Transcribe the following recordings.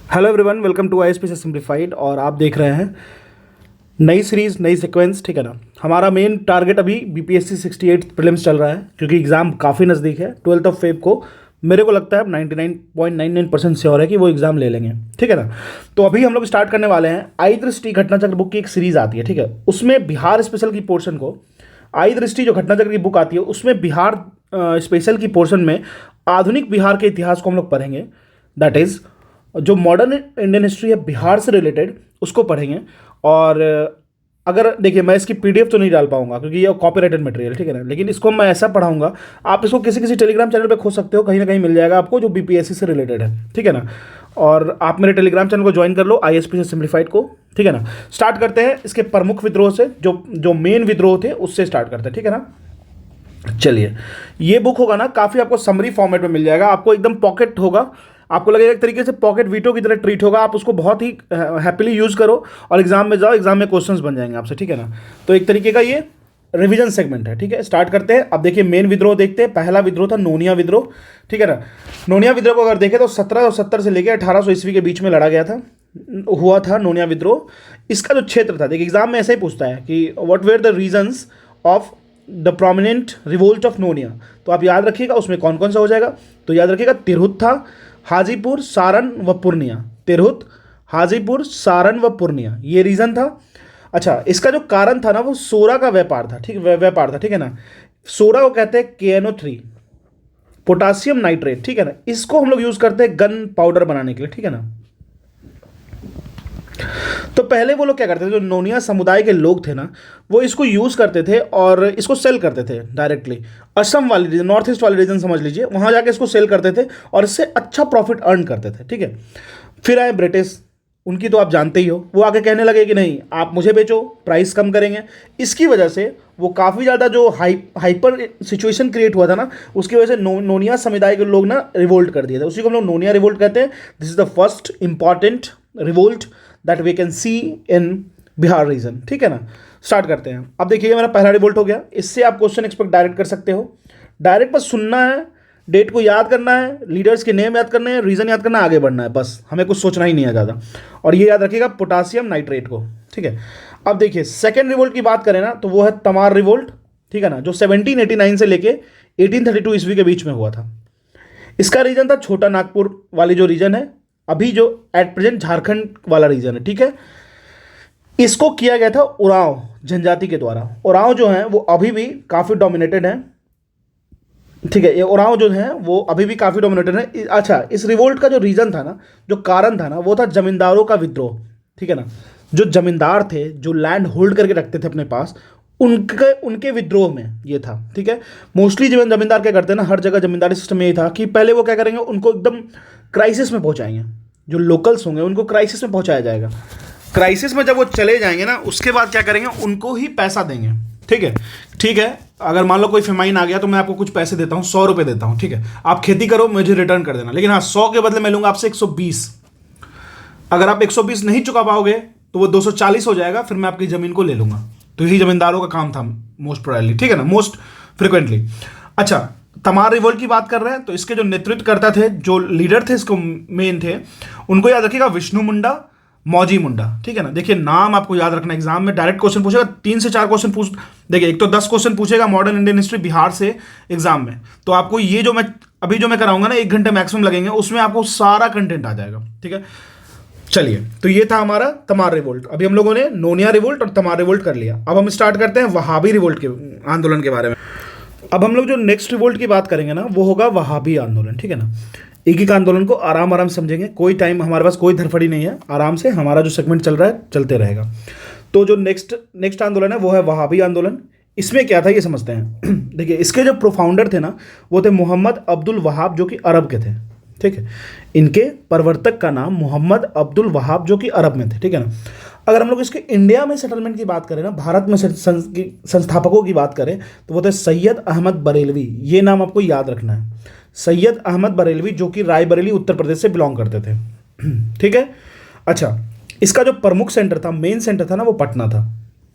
Hello everyone, welcome to ISPC simplified. और आप देख रहे हैं नई सीरीज़, नई सीक्वेंस। ठीक है ना। हमारा मेन टारगेट अभी बीपीएससी 68 प्रीलिम्स चल रहा है, क्योंकि एग्ज़ाम काफ़ी नज़दीक है। 12 फेब को मेरे को लगता है 99.99% श्योर है कि वो एग्ज़ाम ले लेंगे। ठीक है ना। तो अभी हम लोग स्टार्ट करने वाले हैं। आई दृष्टि घटनाचक्र बुक की एक सीरीज़ आती है। ठीक है, उसमें बिहार स्पेशल की पोर्शन को, आई दृष्टि जो घटनाचक्र की बुक आती है उसमें बिहार स्पेशल की पोर्शन में आधुनिक बिहार के इतिहास को हम लोग पढ़ेंगे। दैट इज़ जो मॉडर्न इंडियन हिस्ट्री है बिहार से रिलेटेड, उसको पढ़ेंगे। और अगर देखिए, मैं इसकी पीडीएफ तो नहीं डाल पाऊंगा क्योंकि ये कॉपीराइटेड मटेरियल। ठीक है ना। लेकिन इसको मैं ऐसा पढ़ाऊंगा, आप इसको किसी किसी टेलीग्राम चैनल पे खोज सकते हो, कहीं ना कहीं मिल जाएगा आपको, जो बीपीएससी से रिलेटेड है। ठीक है ना। और आप मेरे टेलीग्राम चैनल को ज्वाइन कर लो, आईएसपी से सिंप्लीफाइड को। ठीक है ना। स्टार्ट करते हैं इसके प्रमुख विद्रोह से, जो जो मेन विद्रोह थे उससे स्टार्ट करते हैं। ठीक है ना। चलिए, ये बुक होगा ना, काफ़ी आपको समरी फॉर्मेट में मिल जाएगा, आपको एकदम पॉकेट होगा। आपको लगेगा एक तरीके से पॉकेट वीटो की तरह ट्रीट होगा। आप उसको बहुत ही हैप्पीली यूज़ करो और एग्जाम में जाओ, एग्जाम में क्वेश्चंस बन जाएंगे आपसे। ठीक है ना। तो एक तरीके का ये रिवीजन सेगमेंट है। ठीक है, स्टार्ट करते हैं। अब देखिए, मेन विद्रोह देखते हैं। पहला विद्रोह था नोनिया विद्रोह। ठीक है ना। नोनिया विद्रोह को अगर देखें तो 1770 से लेकर 1800 ईस्वी के बीच में लड़ा गया था, हुआ था नोनिया विद्रोह। इसका जो क्षेत्र था, देखिए एग्जाम में ऐसा ही पूछता है कि what were the reasons of the prominent revolt of Nonia. तो आप याद रखिएगा उसमें कौन कौन सा हो जाएगा। तो याद रखिएगा, तिरहुत था, हाजीपुर, सारण व पूर्णिया। तिरहुत, हाजीपुर, सारण व पूर्णिया, ये रीजन था। अच्छा, इसका जो कारण था ना, वो सोरा का व्यापार था। ठीक, व्यापार था। ठीक है ना। सोरा को कहते हैं KNO3, पोटासियम नाइट्रेट। ठीक है ना। इसको हम लोग यूज करते हैं गन पाउडर बनाने के लिए। ठीक है ना। तो पहले वो लोग क्या करते थे, जो नोनिया समुदाय के लोग थे ना, वो इसको यूज़ करते थे और इसको सेल करते थे डायरेक्टली। असम वाली रीजन, नॉर्थ ईस्ट वाली रीजन समझ लीजिए, वहाँ जाके इसको सेल करते थे और इससे अच्छा प्रॉफिट अर्न करते थे। ठीक है। फिर आए ब्रिटिश, उनकी तो आप जानते ही हो, वो आके कहने लगे कि नहीं, आप मुझे बेचो, प्राइस कम करेंगे। इसकी वजह से वो काफ़ी ज़्यादा जो हाइपर सिचुएशन क्रिएट हुआ था ना, उसकी वजह से नोनिया समुदाय के लोग ना रिवोल्ट कर दिए थे। उसी को हम लोग नोनिया रिवोल्ट कहते हैं। This is the first important revolt that we can see in Bihar region. ठीक है ना। स्टार्ट करते हैं। अब देखिए, ये मेरा पहला रिवोल्ट हो गया। इससे आप क्वेश्चन एक्सपेक्ट डायरेक्ट कर सकते हो। डायरेक्ट बस सुनना है, डेट को याद करना है, लीडर्स के नेम याद करने हैं, रीजन याद करना है, आगे बढ़ना है, बस हमें कुछ सोचना ही नहीं है ज़्यादा। और ये याद रखिएगा, पोटासियम नाइट्रेट को। ठीक है। अब देखिए, सेकेंड रिवोल्ट की बात करें ना, तो वो है तमार रिवोल्ट। ठीक है ना, जो 1789 से लेके 1832 ईस्वी के बीच में हुआ था। इसका रीजन था छोटा नागपुर वाली जो रीजन है, अभी जो एट प्रेजेंट झारखंड वाला रीजन है। ठीक है। इसको किया गया था उरांव जनजाति के द्वारा। उरांव जो है वो अभी भी काफ़ी डोमिनेटेड है। ठीक है, ये उरांव जो है वो अभी भी काफ़ी डोमिनेटेड है। अच्छा, इस रिवोल्ट का जो रीजन था ना, जो कारण था ना, वो था जमींदारों का विद्रोह। ठीक है ना। जो जमींदार थे, जो लैंड होल्ड करके रखते थे अपने पास, उनके उनके विद्रोह में ये था। ठीक है। मोस्टली जीवन जमींदार क्या करते हैं ना, हर जगह जमींदारी सिस्टम यही था कि पहले वो क्या करेंगे, उनको एकदम क्राइसिस में पहुंचाएंगे। जो लोकल्स होंगे उनको क्राइसिस में पहुंचाया जाएगा। क्राइसिस में जब वो चले जाएंगे ना, उसके बाद क्या करेंगे, उनको ही पैसा देंगे। ठीक है। ठीक है, अगर मान लो कोई फेमाइन आ गया तो मैं आपको कुछ पैसे देता हूँ, 100 रुपये देता हूँ। ठीक है, आप खेती करो, मुझे रिटर्न कर देना। लेकिन हाँ, 100 के बदले मैं लूंगा आपसे 120। अगर आप 120 नहीं चुका पाओगे तो वो 240 हो जाएगा, फिर मैं आपकी ज़मीन को ले लूंगा। तो यही जमींदारों का काम था मोस्ट प्रोबेबली। ठीक है ना, मोस्ट फ्रिक्वेंटली। अच्छा, तमार रिवोल्ट की बात कर रहे हैं, तो इसके जो नेतृत्व करता थे, जो लीडर थे इसको मेन थे, उनको याद रखिएगा, विष्णु मुंडा, मौजी मुंडा। ठीक है ना। देखिए, नाम आपको याद रखना, एग्जाम में डायरेक्ट क्वेश्चन पूछेगा, 3 से 4 क्वेश्चन पूछ, देखिए एक तो 10 क्वेश्चन पूछेगा मॉडर्न इंडियन हिस्ट्री बिहार से एग्जाम में। तो आपको ये जो मैं कराऊंगा ना, 1 घंटे मैक्सिमम लगेंगे, उसमें आपको सारा कंटेंट आ जाएगा। ठीक है। चलिए, तो ये था हमारा तमार रिवोल्ट। अभी हम लोगों ने नोनिया रिवोल्ट और तमार रिवोल्ट कर लिया। अब हम स्टार्ट करते हैं वहाबी रिवोल्ट के आंदोलन के बारे में। अब हम लोग जो नेक्स्ट रिवोल्ट की बात करेंगे ना, वो होगा वहाबी आंदोलन। ठीक है ना। एक एक आंदोलन को आराम आराम समझेंगे, कोई टाइम हमारे पास कोई धरफड़ी नहीं है, आराम से हमारा जो सेगमेंट चल रहा है चलते रहेगा। तो जो नेक्स्ट आंदोलन है वो है वहाबी आंदोलन। इसमें क्या था ये समझते हैं। देखिए, इसके जो प्रोफाउंडर थे ना, वो थे मोहम्मद अब्दुल वहाब, जो कि अरब के थे। ठीक है। इनके प्रवर्तक का नाम मोहम्मद अब्दुल वहाब, जो कि अरब में थे। ठीक है ना। अगर हम लोग इसके इंडिया में सेटलमेंट की बात करें ना, भारत में संस्थापकों की बात करें, तो वो थे सैयद अहमद बरेलवी। ये नाम आपको याद रखना है, सैयद अहमद बरेलवी, जो कि रायबरेली उत्तर प्रदेश से बिलोंग करते थे। ठीक है। अच्छा, इसका जो प्रमुख सेंटर था, मेन सेंटर था ना, वो पटना था।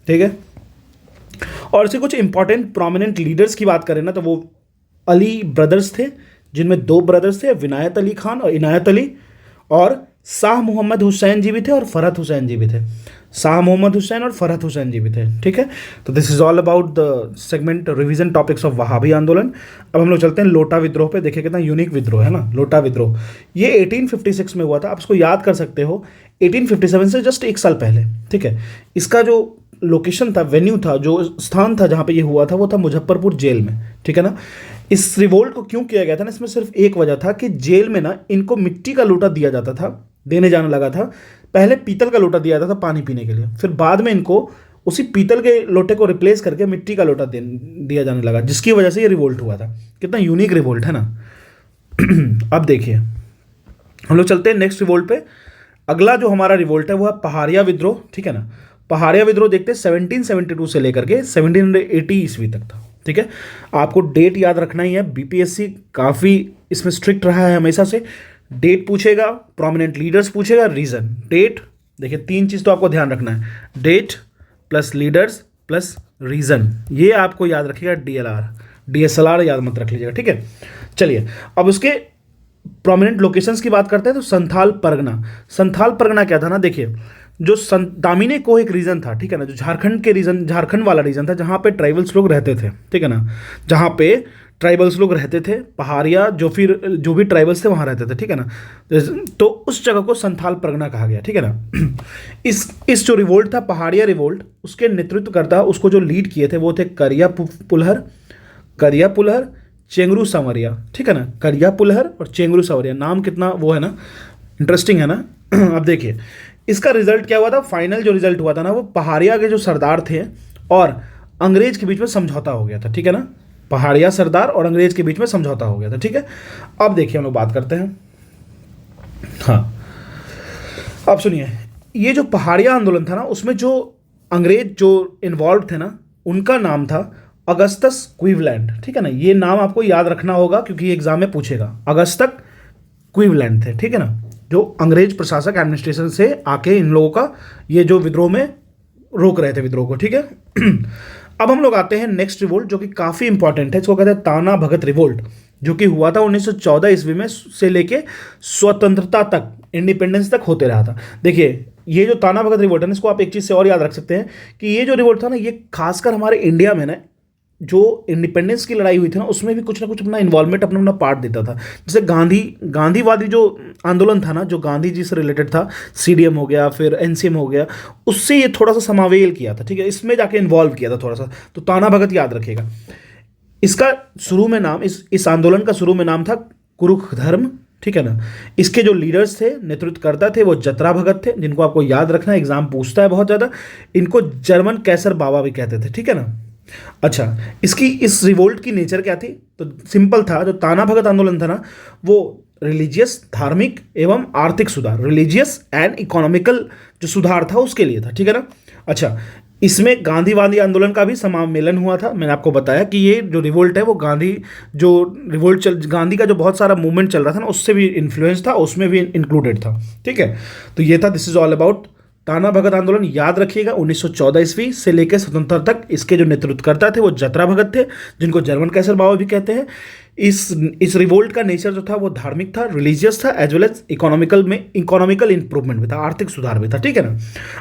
ठीक है। और इसे कुछ इंपॉर्टेंट प्रोमिनेंट लीडर्स की बात करें ना, तो वो अली ब्रदर्स थे, जिनमें 2 ब्रदर्स थे, विनायत अली खान और इनायत अली, और शाह मोहम्मद हुसैन जी भी थे और फरहत हुसैन जी भी थे। शाह मोहम्मद हुसैन और फरहत हुसैन जी भी थे। ठीक है, तो this is all about the segment revision topics of Wahhabi आंदोलन। अब हम लोग चलते हैं लोटा विद्रोह पे। देखिए कितना यूनिक विद्रोह है ना, लोटा विद्रोह। ये 1856 में हुआ था। आप इसको याद कर सकते हो 1857 से जस्ट एक साल पहले। ठीक है, इसका जो लोकेशन था, वेन्यू था, जो स्थान था जहाँ पे ये हुआ था, वो था मुजफ्फरपुर जेल में। ठीक है ना। इस रिवोल्ट को क्यों किया गया था ना, इसमें सिर्फ एक वजह था कि जेल में ना इनको मिट्टी का लोटा दिया जाता था, देने जाने लगा था। पहले पीतल का लोटा दिया जाता था पानी पीने के लिए, फिर बाद में इनको उसी पीतल के लोटे को रिप्लेस करके मिट्टी का लोटा दिया जाने लगा, जिसकी वजह से ये रिवोल्ट हुआ था। कितना यूनिक रिवोल्ट है ना। अब देखिए हम लोग चलते हैं नेक्स्ट रिवोल्ट पे। अगला जो हमारा रिवोल्ट है वो है पहाड़िया विद्रोह। ठीक है ना। पहाड़िया विद्रोह देखते हैं 1772 से लेकर के 1780 ईस्वी तक था। ठीक है, आपको डेट याद रखना ही है। बीपीएससी काफ़ी इसमें स्ट्रिक्ट रहा है हमेशा से। डेट पूछेगा, प्रोमिनेंट लीडर्स पूछेगा, रीज़न। डेट, देखिए तीन चीज़ तो आपको ध्यान रखना है, date plus leaders plus reason. ये आपको याद रखिएगा। डीएसएलआर याद मत रख लीजिएगा। ठीक है, चलिए अब उसके प्रोमिनेंट लोकेशंस की बात करते हैं। तो संथाल परगना। संथाल परगना क्या था ना, देखिए जो दामिनी को एक रीजन था। ठीक है ना, जो झारखंड के रीजन, झारखंड वाला रीजन था जहाँ पे ट्राइबल्स लोग रहते थे। ठीक है ना, जहाँ पे ट्राइबल्स लोग रहते थे, पहाड़िया जो भी ट्राइबल्स थे वहाँ रहते थे। ठीक है ना, तो उस जगह को संथाल परगना कहा गया। ठीक है ना। इस जो रिवोल्ट था पहाड़िया रिवोल्ट, उसके नेतृत्व करता, उसको जो लीड किए थे वो थे करिया पुलहर चेंगरू सांवरिया। ठीक है ना, करिया पुलहर और चेंगरू सांवरिया। नाम कितना वो है ना, इंटरेस्टिंग है ना। अब देखिए इसका रिजल्ट क्या हुआ था। फाइनल जो रिजल्ट हुआ था ना, वो पहाड़िया के जो सरदार थे और अंग्रेज के बीच में समझौता हो गया था। ठीक है ना, पहाड़िया सरदार और अंग्रेज के बीच में समझौता हो गया था। ठीक है, अब देखिए हम लोग बात करते हैं। हाँ, अब सुनिए, ये जो पहाड़िया आंदोलन था ना, उसमें जो अंग्रेज जो इन्वॉल्व थे ना, उनका नाम था अगस्तस क्लीवलैंड। ठीक है ना, ये नाम आपको याद रखना होगा क्योंकि एग्जाम में पूछेगा। अगस्तक क्लीवलैंड थे। ठीक है ना, जो अंग्रेज प्रशासक एडमिनिस्ट्रेशन से आके इन लोगों का ये जो विद्रोह में रोक रहे थे विद्रोह को। ठीक है। अब हम लोग आते हैं नेक्स्ट रिवोल्ट जो कि काफ़ी इंपॉर्टेंट है। इसको कहते हैं ताना भगत रिवोल्ट, जो कि हुआ था 1914 ईस्वी में से लेके स्वतंत्रता तक, इंडिपेंडेंस तक होते रहा था। देखिए ये जो ताना भगत रिवोल्ट है ना, इसको आप एक चीज़ से और याद रख सकते हैं कि ये जो रिवोल्ट था ना, ये खासकर हमारे इंडिया में ना जो इंडिपेंडेंस की लड़ाई हुई थी ना, उसमें भी कुछ ना कुछ अपना इन्वॉल्वमेंट, अपना अपना पार्ट देता था। जैसे गांधीवादी जो आंदोलन था ना, जो गांधी जी से रिलेटेड था, सीडीएम हो गया, फिर एनसीएम हो गया, उससे ये थोड़ा सा समावेल किया था। ठीक है, इसमें जाके इन्वॉल्व किया था थोड़ा सा। तो ताना भगत याद रखिएगा। इसका शुरू में नाम, इस आंदोलन का शुरू में नाम था कुरुख धर्म। ठीक है ना, इसके जो लीडर्स थे, नेतृत्वकर्ता थे, वो जतरा भगत थे, जिनको आपको याद रखना है, एग्जाम पूछता है बहुत ज़्यादा। इनको जर्मन कैसर बाबा भी कहते थे। ठीक है ना। अच्छा, इसकी इस रिवोल्ट की नेचर क्या थी, तो सिंपल था। जो ताना भगत आंदोलन था ना, वो रिलीजियस, धार्मिक एवं आर्थिक सुधार, रिलीजियस एंड इकोनॉमिकल जो सुधार था उसके लिए था। ठीक है ना। अच्छा, इसमें गांधीवादी आंदोलन का भी समामेलन हुआ था। मैंने आपको बताया कि ये जो रिवोल्ट है वो गांधी का जो बहुत सारा मूवमेंट चल रहा था ना, उससे भी इन्फ्लुएंस था, उसमें भी इंक्लूडेड था। ठीक है, तो ये था, दिस इज ऑल अबाउट ताना भगत आंदोलन। याद रखिएगा 1914 ईस्वी से लेकर स्वतंत्रता तक इसके जो नेतृत्वकर्ता थे वो जतरा भगत थे, जिनको जर्मन कैसर बाबा भी कहते हैं। इस रिवोल्ट का नेचर जो था वो धार्मिक था, रिलीजियस था, as well as economical improvement भी था, आर्थिक सुधार भी था। ठीक है ना।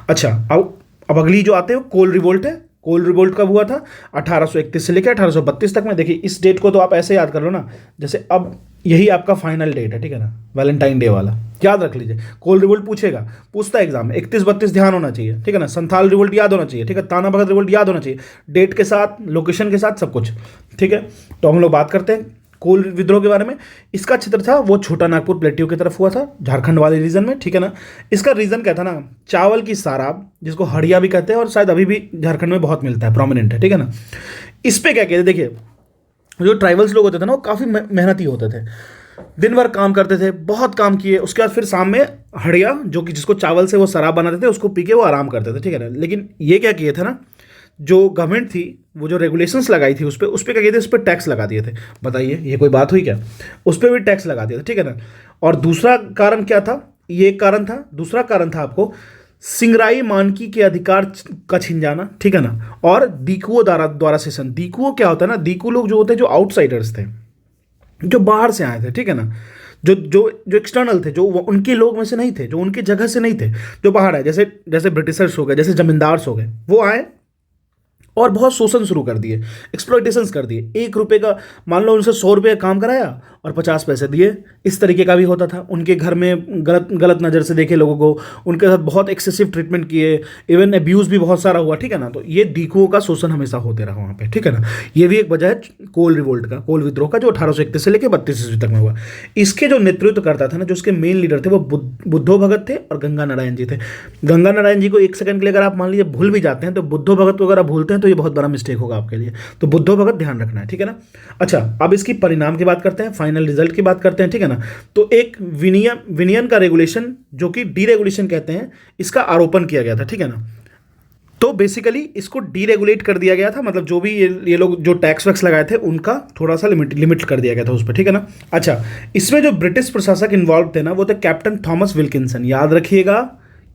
अच्छा, अब अगली जो आते हैं कोल रिवोल्ट है। कोल रिवोल्ट कब हुआ था, 1831 से लेकर 1832 तक में। देखिए इस डेट को तो आप ऐसे याद कर लो ना, जैसे अब यही आपका फाइनल डेट है। ठीक है ना, वैलेंटाइन डे वाला याद रख लीजिए। कोल रिवोल्ट पूछता है एग्जाम में, 31-32 ध्यान होना चाहिए। ठीक है ना, संथाल रिवोल्ट याद होना चाहिए। ठीक है, ताना भगत रिवोल्ट याद होना चाहिए, डेट के साथ, लोकेशन के साथ, सब कुछ। ठीक है, तो हम लोग बात करते हैं कोल विद्रोह के बारे में। इसका क्षेत्र था वो छोटा नागपुर प्लेट्यू की तरफ हुआ था, झारखंड वाले रीजन में। ठीक है ना, इसका रीजन क्या था ना, चावल की साराब, जिसको हड़िया भी कहते हैं और शायद अभी भी झारखंड में बहुत मिलता है, प्रोमिनेंट है। ठीक है ना, इस पे क्या कहते हैं, देखिए जो ट्राइबल्स लोग होते थे ना, वो काफ़ी मेहनती होते थे, दिन भर काम करते थे, बहुत काम किए, उसके बाद फिर शाम में हड़िया, जो कि जिसको चावल से वो शराब बनाते थे, उसको पी के वो आराम करते थे। ठीक है ना, लेकिन ये क्या किए थे ना, जो गवर्नमेंट थी वो जो रेगुलेशंस लगाई थी उस पर क्या किए थे, उस पर टैक्स लगा दिए थे। बताइए ये कोई बात हुई क्या, उस पर भी टैक्स लगा दिया था। ठीक है ना। और दूसरा कारण क्या था, ये एक कारण था, दूसरा कारण था आपको सिंगराई मानकी के अधिकार का छिन जाना। ठीक है ना, और दीकुओ द्वारा सेशन। दीकुओ क्या होता है ना, दीकू लोग जो होते हैं, जो आउटसाइडर्स थे, जो बाहर से आए थे। ठीक है ना, जो जो जो एक्सटर्नल थे, जो उनके लोग में से नहीं थे, जो उनकी जगह से नहीं थे, जो बाहर है, जैसे जैसे ब्रिटिशर्स हो गए, जैसे जमींदार्स हो गए, वो आए और बहुत शोषण शुरू कर दिए, एक्सप्लॉइटेशंस कर दिए। 1 रुपए का, मान लो उनसे 100 रुपये का काम कराया और 50 पैसे दिए। इस तरीके का भी होता था। उनके घर में गलत गलत नज़र से देखे लोगों को, उनके साथ बहुत एक्सेसिव ट्रीटमेंट किए, इवन एब्यूज़ भी बहुत सारा हुआ, ठीक है ना। तो ये डीकुओं का शोषण हमेशा होते रहा वहाँ पे, ठीक है ना। ये भी एक वजह है कोल रिवोल्ट का, कोल विद्रोह का, जो 1831 से लेकर 32 ईस्वी तक में हुआ। इसके जो नेतृत्व करता था ना, जो उसके मेन लीडर थे, वो बुद्धो भगत थे और गंगा नारायण जी थे। गंगा नारायण जी को एक सेकंड के लिए अगर आप मान लीजिए भूल भी जाते हैं, तो बुद्धो भगत को अगर आप भूलते हैं तो ये बहुत बड़ा मिस्टेक होगा आपके लिए। तो बुद्धो भगत ध्यान रखना है, ठीक है ना। अच्छा, अब इसकी परिणाम की बात करते हैं, फाइनल रिजल्ट की बात करते हैं, ठीक है ना। तो एक विनियन का रेगुलेशन, जो कि डीरेगुलेशन कहते हैं, इसका आरोपण किया गया था, ठीक है ना। तो बेसिकली इसको डीरेगुलेट कर दिया गया था, मतलब जो भी ये लोग जो टैक्स वैक्स लगाए थे उनका थोड़ा सा लिमिट कर दिया गया था उस पर, ठीक है ना। अच्छा, इसमें जो ब्रिटिश प्रशासक इन्वॉल्व थे ना, वो थे कैप्टन थॉमस विल्किंसन। याद रखिएगा,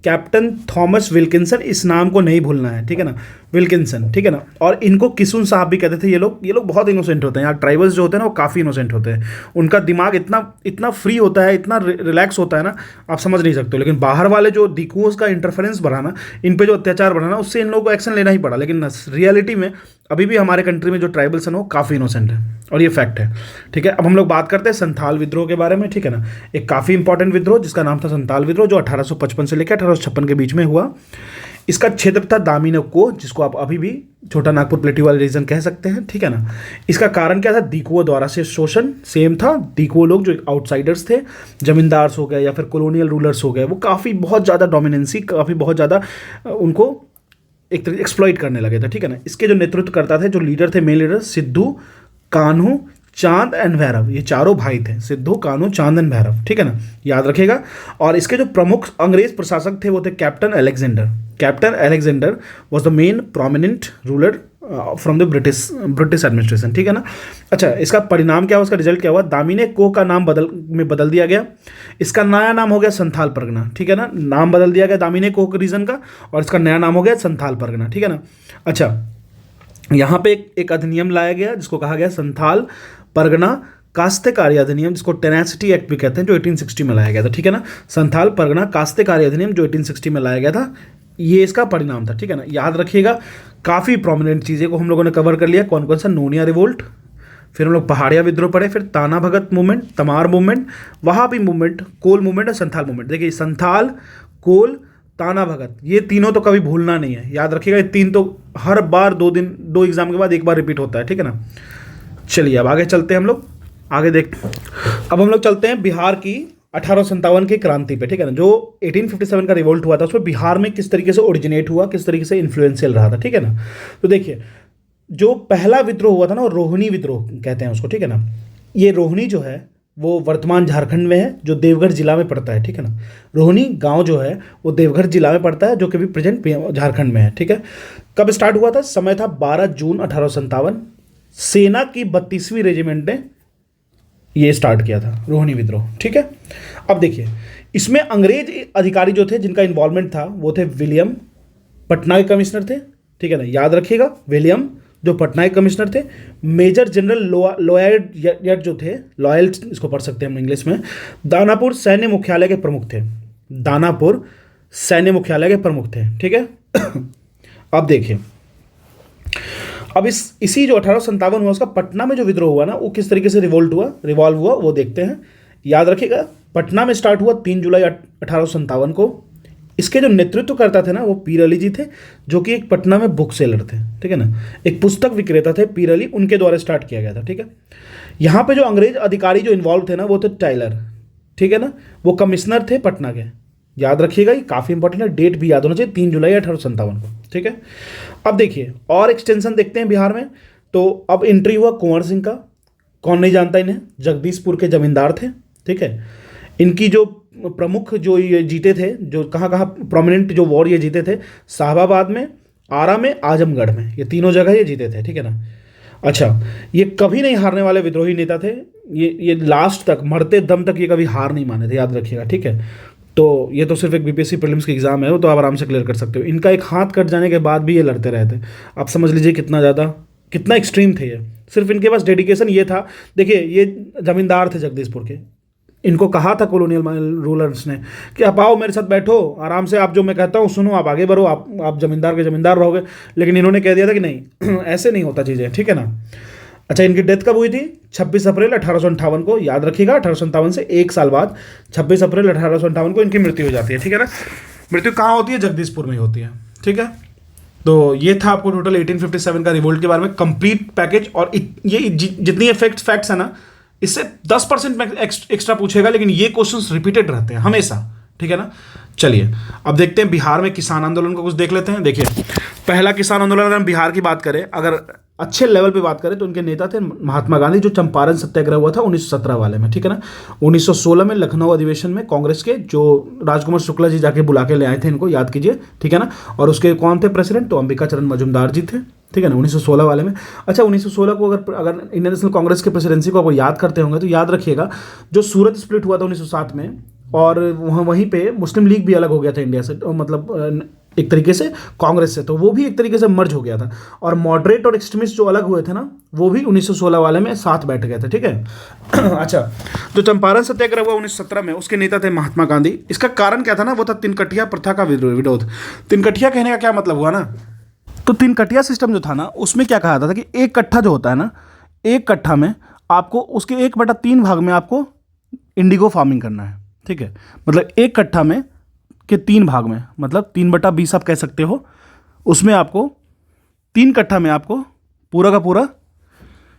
कैप्टन थॉमस विल्किंसन, इस नाम को नहीं भूलना है, ठीक है ना, विल्किंसन, ठीक है ना। और इनको किसुन साहब भी कहते थे। ये लोग बहुत इनोसेंट होते हैं यार। ट्राइबल्स जो होते हैं ना, वो काफ़ी इनोसेंट होते हैं। उनका दिमाग इतना इतना फ्री होता है, इतना रिलैक्स होता है ना, आप समझ नहीं सकते। लेकिन बाहर वाले जो डिकोस का इंटरफेरेंस बढ़ा ना, इन पे जो अत्याचार बढ़ा ना, उससे इन लोगों को एक्शन लेना ही पड़ा। लेकिन रियलिटी में अभी भी हमारे कंट्री में जो ट्राइबल्स हैं वो काफ़ी इनोसेंट है, और ये फैक्ट है, ठीक है। अब हम लोग बात करते हैं संथाल विद्रोह के बारे में, ठीक है ना। एक काफ़ी इंपॉर्टेंट विद्रोह जिसका नाम था संथाल विद्रोह, जो 1855 से लेकर 1856 के बीच में हुआ। इसका क्षेत्र था दामिनोको, जिसको आप अभी भी छोटा नागपुर प्लेटियो वाले रीजन कह सकते हैं, ठीक है ना। इसका कारण क्या था? दीकुओ द्वारा से शोषण सेम था। दीकुओ लोग जो आउटसाइडर्स थे, जमींदार्स हो गए या फिर कॉलोनियल रूलर्स हो गए, वो काफ़ी बहुत ज़्यादा डोमिनेंसी, काफ़ी बहुत ज़्यादा उनको एक तरीके एक्सप्लॉइट करने लगे थे, ठीक है ना। इसके जो नेतृत्व करता थे, जो लीडर थे, मेन लीडर सिद्धू, कान्हू, चांद एंड भैरव, ये चारों भाई थे, सिद्धू, कान्हू, चांद एंड भैरव, ठीक है ना, याद रखिएगा। और इसके जो प्रमुख अंग्रेज प्रशासक थे वो थे captain Alexander. Captain Alexander was the main prominent ruler from the British administration, ठीक है ना। अच्छा, इसका परिणाम क्या हुआ, उसका रिजल्ट क्या हुआ? दामिने को का नाम बदल दिया गया। इसका नया नाम हो गया संथाल परगना, ठीक है ना। नाम बदल दिया गया दामिने को रीजन का, और इसका नया नाम हो गया संथाल परगना, ठीक है ना। अच्छा, यहाँ पे एक अधिनियम लाया गया जिसको कहा गया संथाल परगना काश्तकारी अधिनियम, जिसको टेनेसिटी एक्ट भी कहते हैं, जो 1860 में लाया गया था, ठीक है ना। संथाल परगना काश्तकारी अधिनियम जो 1860 में लाया गया था, ये इसका परिणाम था, ठीक है ना। याद रखिएगा, काफ़ी प्रोमिनेंट चीज़ें को हम लोगों ने कवर कर लिया। कौन कौन सा? नोनिया रिवोल्ट, फिर हम लोग पहाड़िया विद्रोह पढ़े, फिर Tana Bhagat movement, Tamar movement, Wahabi movement, Kol movement और संथाल मूवमेंट। देखिए, संथाल, कोल, ताना भगत, ये तीनों तो कभी भूलना नहीं है, याद रखिएगा। ये तीन तो हर बार 2 एग्जाम के बाद एक बार रिपीट होता है, ठीक है ना। चलिए अब आगे चलते हैं हम लोग, आगे देखते हैं। अब हम लोग चलते हैं बिहार की 1857 की क्रांति पे, ठीक है ना। जो 1857 का रिवोल्ट हुआ था, उसमें बिहार में किस तरीके से ओरिजिनेट हुआ, किस तरीके से इन्फ्लुएंशियल रहा था, ठीक है ना। तो देखिए, जो पहला विद्रोह हुआ था ना, वो रोहिणी विद्रोह कहते हैं उसको, ठीक है ना। ये रोहिणी जो है वो वर्तमान झारखंड में है, जो देवघर जिला में पड़ता है, ठीक है ना। रोहिणी गांव जो है वो देवघर जिला में पड़ता है, जो कि भी प्रेजेंट झारखंड में है, ठीक है। कब स्टार्ट हुआ था? समय था 12 जून 1857। सेना की 32वीं रेजिमेंट ने ये स्टार्ट किया था रोहिणी विद्रोह, ठीक है। अब देखिए, इसमें अंग्रेज अधिकारी जो थे जिनका इन्वॉल्वमेंट था, वो थे विलियम, पटना के कमिश्नर थे, ठीक है ना, याद रखिएगा। विलियम जो पटना के कमिश्नर थे, मेजर जनरल लॉयड जो थे, लॉयल इसको पढ़ सकते हैं हम इंग्लिश में, दानापुर सैन्य मुख्यालय के प्रमुख थे, दानापुर सैन्य मुख्यालय के प्रमुख थे, ठीक है। अब देखिए, अब इसी जो 1857 हुआ, उसका पटना में जो विद्रोह हुआ ना, वो किस तरीके से रिवॉल्व हुआ वो देखते हैं। याद रखिएगा, पटना में स्टार्ट हुआ 3 जुलाई 1857 को। इसके जो नेतृत्व करता थे ना, वो पीर अली जी थे, जो कि एक पटना में बुक सेलर थे, ठीक है ना, एक पुस्तक विक्रेता थे पीर अली, उनके द्वारा स्टार्ट किया गया था, ठीक है। यहाँ पे जो अंग्रेज अधिकारी जो इन्वॉल्व थे ना, वो थे टाइलर, ठीक है ना, वो कमिश्नर थे पटना के। याद रखिएगा, ये काफ़ी इंपॉर्टेंट है, डेट भी याद होना चाहिए, 3 जुलाई 1857 को, ठीक है। अब देखिए, और एक्सटेंशन देखते हैं बिहार में। तो अब एंट्री हुआ कुंवर सिंह का। कौन नहीं जानता इन्हें? जगदीशपुर के जमींदार थे, ठीक है। इनकी जो प्रमुख जो ये जीते थे, जो कहाँ कहाँ प्रोमिनेंट जो वॉर ये जीते थे, साहबाबाद में, आरा में, आजमगढ़ में, ये तीनों जगह ये जीते थे, ठीक है ना। अच्छा, ये कभी नहीं हारने वाले विद्रोही नेता थे। ये लास्ट तक, मरते दम तक ये कभी हार नहीं माने थे, याद रखिएगा, ठीक है। तो ये तो सिर्फ एक बीपीएससी प्रीलिम्स की एग्जाम है, वो तो आप आराम से क्लियर कर सकते हो। इनका एक हाथ कट जाने के बाद भी ये लड़ते रहे थे। आप समझ लीजिए कितना एक्सट्रीम थे ये। सिर्फ इनके पास डेडिकेशन ये था। देखिए, ये जमींदार थे जगदीशपुर के, इनको कहा था कॉलोनियल रूलर्स ने कि आप आओ मेरे साथ बैठो आराम से, आप जो मैं कहता हूँ सुनो, आप आगे बढ़ो, आप जमींदार के जमींदार रहोगे। लेकिन इन्होंने कह दिया था कि नहीं ऐसे नहीं होता चीज़ें, ठीक है ना। अच्छा, इनकी डेथ कब हुई थी? 26 अप्रैल 1858 को, याद रखिएगा 1857 से एक साल बाद 26 अप्रैल 1858 को इनकी मृत्यु हो जाती है, ठीक है ना। मृत्यु कहाँ होती है? जगदीशपुर में ही होती है, ठीक है। तो ये था आपको टोटल 1857 का रिवोल्ट के बारे में कंप्लीट पैकेज। और ये जितनी फैक्ट्स है ना, इससे 10% में एक्स्ट्रा पूछेगा, लेकिन ये क्वेश्चंस रिपीटेड रहते हैं हमेशा, ठीक है ना। चलिए अब देखते हैं बिहार में किसान आंदोलन को कुछ देख लेते हैं। देखिए, पहला किसान आंदोलन अगर हम बिहार की बात करें, अगर अच्छे लेवल पे बात करें, तो उनके नेता थे महात्मा गांधी, जो चंपारण सत्याग्रह हुआ था 1917 वाले में, ठीक है ना। 1916 में लखनऊ अधिवेशन में कांग्रेस के जो राजकुमार शुक्ला जी जाके बुला के ले आए थे इनको, याद कीजिए, ठीक है ना। और उसके कौन थे प्रेसिडेंट? तो अंबिका चरण मजूमदार जी थे, ठीक है ना, 1916 वाले में। अच्छा, 1916 को अगर इंडियन नेशनल कांग्रेस के प्रेसिडेंसी को आप याद करते होंगे तो याद रखिएगा, जो सूरत स्प्लिट हुआ था 1907 में, और वहीं पे मुस्लिम लीग भी अलग हो गया था इंडिया से, मतलब एक तरीके से कांग्रेस से, तो वो भी एक तरीके से मर्ज हो गया था। और मॉडरेट और एक्सट्रीमिस्ट जो अलग हुए थे ना, वो भी 1916 वाले में साथ बैठ गए थे, ठीक है। अच्छा, जो चंपारण सत्याग्रह हुआ 1917 में, उसके नेता थे महात्मा गांधी। इसका कारण क्या था ना, वो था तिनकठिया प्रथा का विरोध। तिनकठिया कहने का क्या मतलब हुआ ना, तो तिनकठिया सिस्टम जो था ना, उसमें क्या कहा था कि एक कट्ठा जो होता है ना, एक कट्ठा में आपको उसके 1/3 भाग में आपको इंडिगो फार्मिंग करना है, ठीक है। मतलब एक कट्ठा में के 3 भाग में, मतलब 3/20 आप कह सकते हो, उसमें आपको 3 कट्ठा में आपको पूरा का पूरा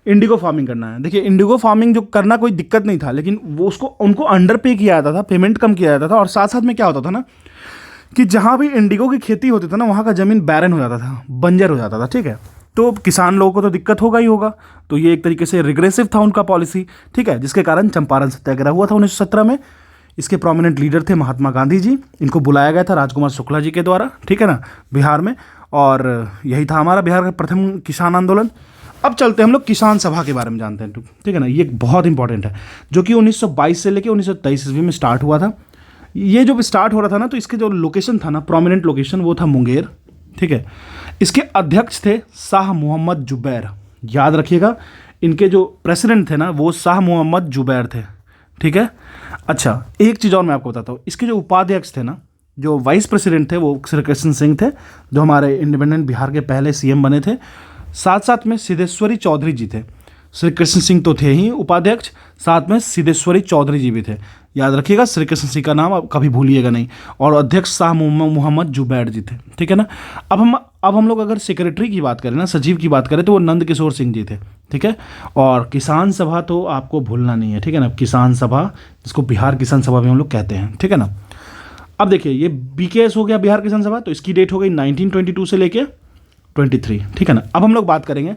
इंडिगो फार्मिंग करना है। देखिए, इंडिगो फार्मिंग जो करना कोई दिक्कत नहीं था, लेकिन वो उनको अंडर पे किया जाता था, पेमेंट कम किया जाता था। और साथ साथ में क्या होता था ना, कि जहाँ भी इंडिगो की खेती होती थी ना, वहाँ का ज़मीन बैरन हो जाता था, बंजर हो जाता था, ठीक है। तो किसान लोगों को तो दिक्कत होगा ही होगा। तो ये एक तरीके से रिग्रेसिव था उनका पॉलिसी, ठीक है, जिसके कारण चंपारण सत्याग्रह हुआ था 1917 में। इसके प्रोमिनेंट लीडर थे महात्मा गांधी जी। इनको बुलाया गया था राजकुमार शुक्ला जी के द्वारा, ठीक है ना, बिहार में। और यही था हमारा बिहार का प्रथम किसान आंदोलन। अब चलते हैं हम लोग किसान सभा के बारे में जानते हैं, ठीक है ना। ये बहुत इंपॉर्टेंट है, जो कि 1922 से लेकर 1923 ईस्वी में स्टार्ट हुआ था। ये जो स्टार्ट हो रहा था ना, तो इसके जो लोकेशन था ना, प्रोमिनेंट लोकेशन, वो था मुंगेर, ठीक है। इसके अध्यक्ष थे शाह मोहम्मद जुबैर, याद रखिएगा। इनके जो प्रेसिडेंट थे ना, वो शाह मोहम्मद जुबैर थे, ठीक है। अच्छा, एक चीज़ और मैं आपको बताता हूँ, इसके जो उपाध्यक्ष थे ना, जो वाइस प्रेसिडेंट थे, वो श्री कृष्ण सिंह थे, जो हमारे इंडिपेंडेंट बिहार के पहले सीएम बने थे। साथ साथ में सिद्धेश्वरी चौधरी जी थे। श्री कृष्ण सिंह तो थे ही उपाध्यक्ष, साथ में सिद्धेश्वरी चौधरी जी भी थे, याद रखिएगा। श्री कृष्ण सिंह का नाम आप कभी भूलिएगा नहीं। और अध्यक्ष शाह मोहम्मद जुबैर जी थे, ठीक है ना। अब हम लोग अगर सेक्रेटरी की बात करें ना, सचिव की बात करें, तो वो नंद किशोर सिंह जी थे, ठीक है। और किसान सभा तो आपको भूलना नहीं है, ठीक है ना। किसान सभा, जिसको बिहार किसान सभा भी हम लोग कहते हैं, ठीक है ना। अब देखिए, ये BKS हो गया बिहार किसान सभा, तो इसकी डेट हो गई 1922 से लेके 23, ठीक है ना। अब हम लोग बात करेंगे